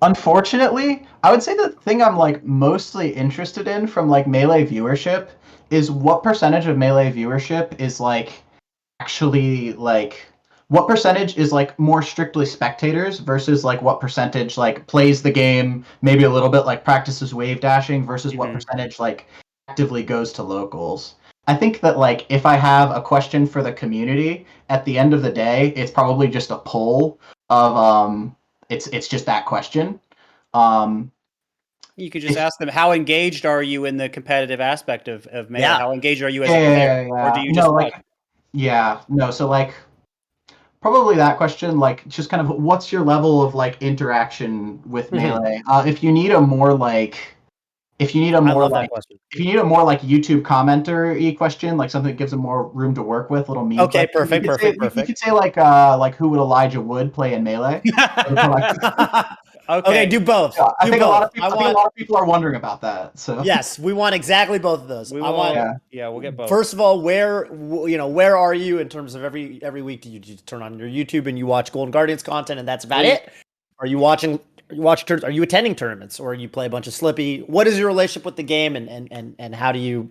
unfortunately, I would say the thing I'm like mostly interested in from like Melee viewership is what percentage of Melee viewership is like actually like what percentage is like more strictly spectators versus like what percentage like plays the game, maybe a little bit like practices wave dashing versus what percentage like actively goes to locals. I think that like if I have a question for the community at the end of the day, it's probably just a poll of it's just that question. You could just ask them, how engaged are you in the competitive aspect of Melee? Yeah. How engaged are you as a player? Or do you just so like probably that question, like just kind of what's your level of like interaction with Melee? If you need a more like if you need a more like YouTube commenter-y question, like something that gives them more room to work with, little meme. Okay, question, perfect. You could say like who would Elijah Wood play in Melee? Okay, do both. Yeah, I think a lot of people are wondering about that. So yes, we want exactly both of those. we'll get both. First of all, where are you in terms of every week? Do you turn on your YouTube and you watch Golden Guardians content and that's about it? Are you attending tournaments or you play a bunch of Slippy? What is your relationship with the game and how do you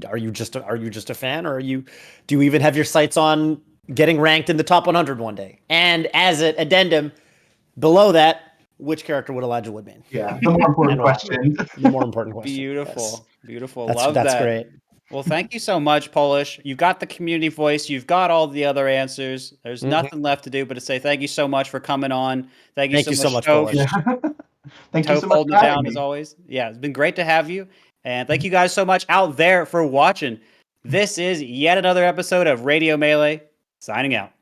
are you just a fan or do you even have your sights on getting ranked in the top 100 one day? And as an addendum below that, which character would Elijah Wood main? Yeah, the more important question. The more important question. Beautiful. Beautiful. That's Love that. That's great. Well, thank you so much, Polish. You've got the community voice. You've got all the other answers. There's nothing left to do but to say thank you so much for coming on. Thank you so much, Polish. Yeah. Thank you so much holding for it having down me. as always. Yeah, it's been great to have you. And thank you guys so much out there for watching. This is yet another episode of Radio Melee. Signing out.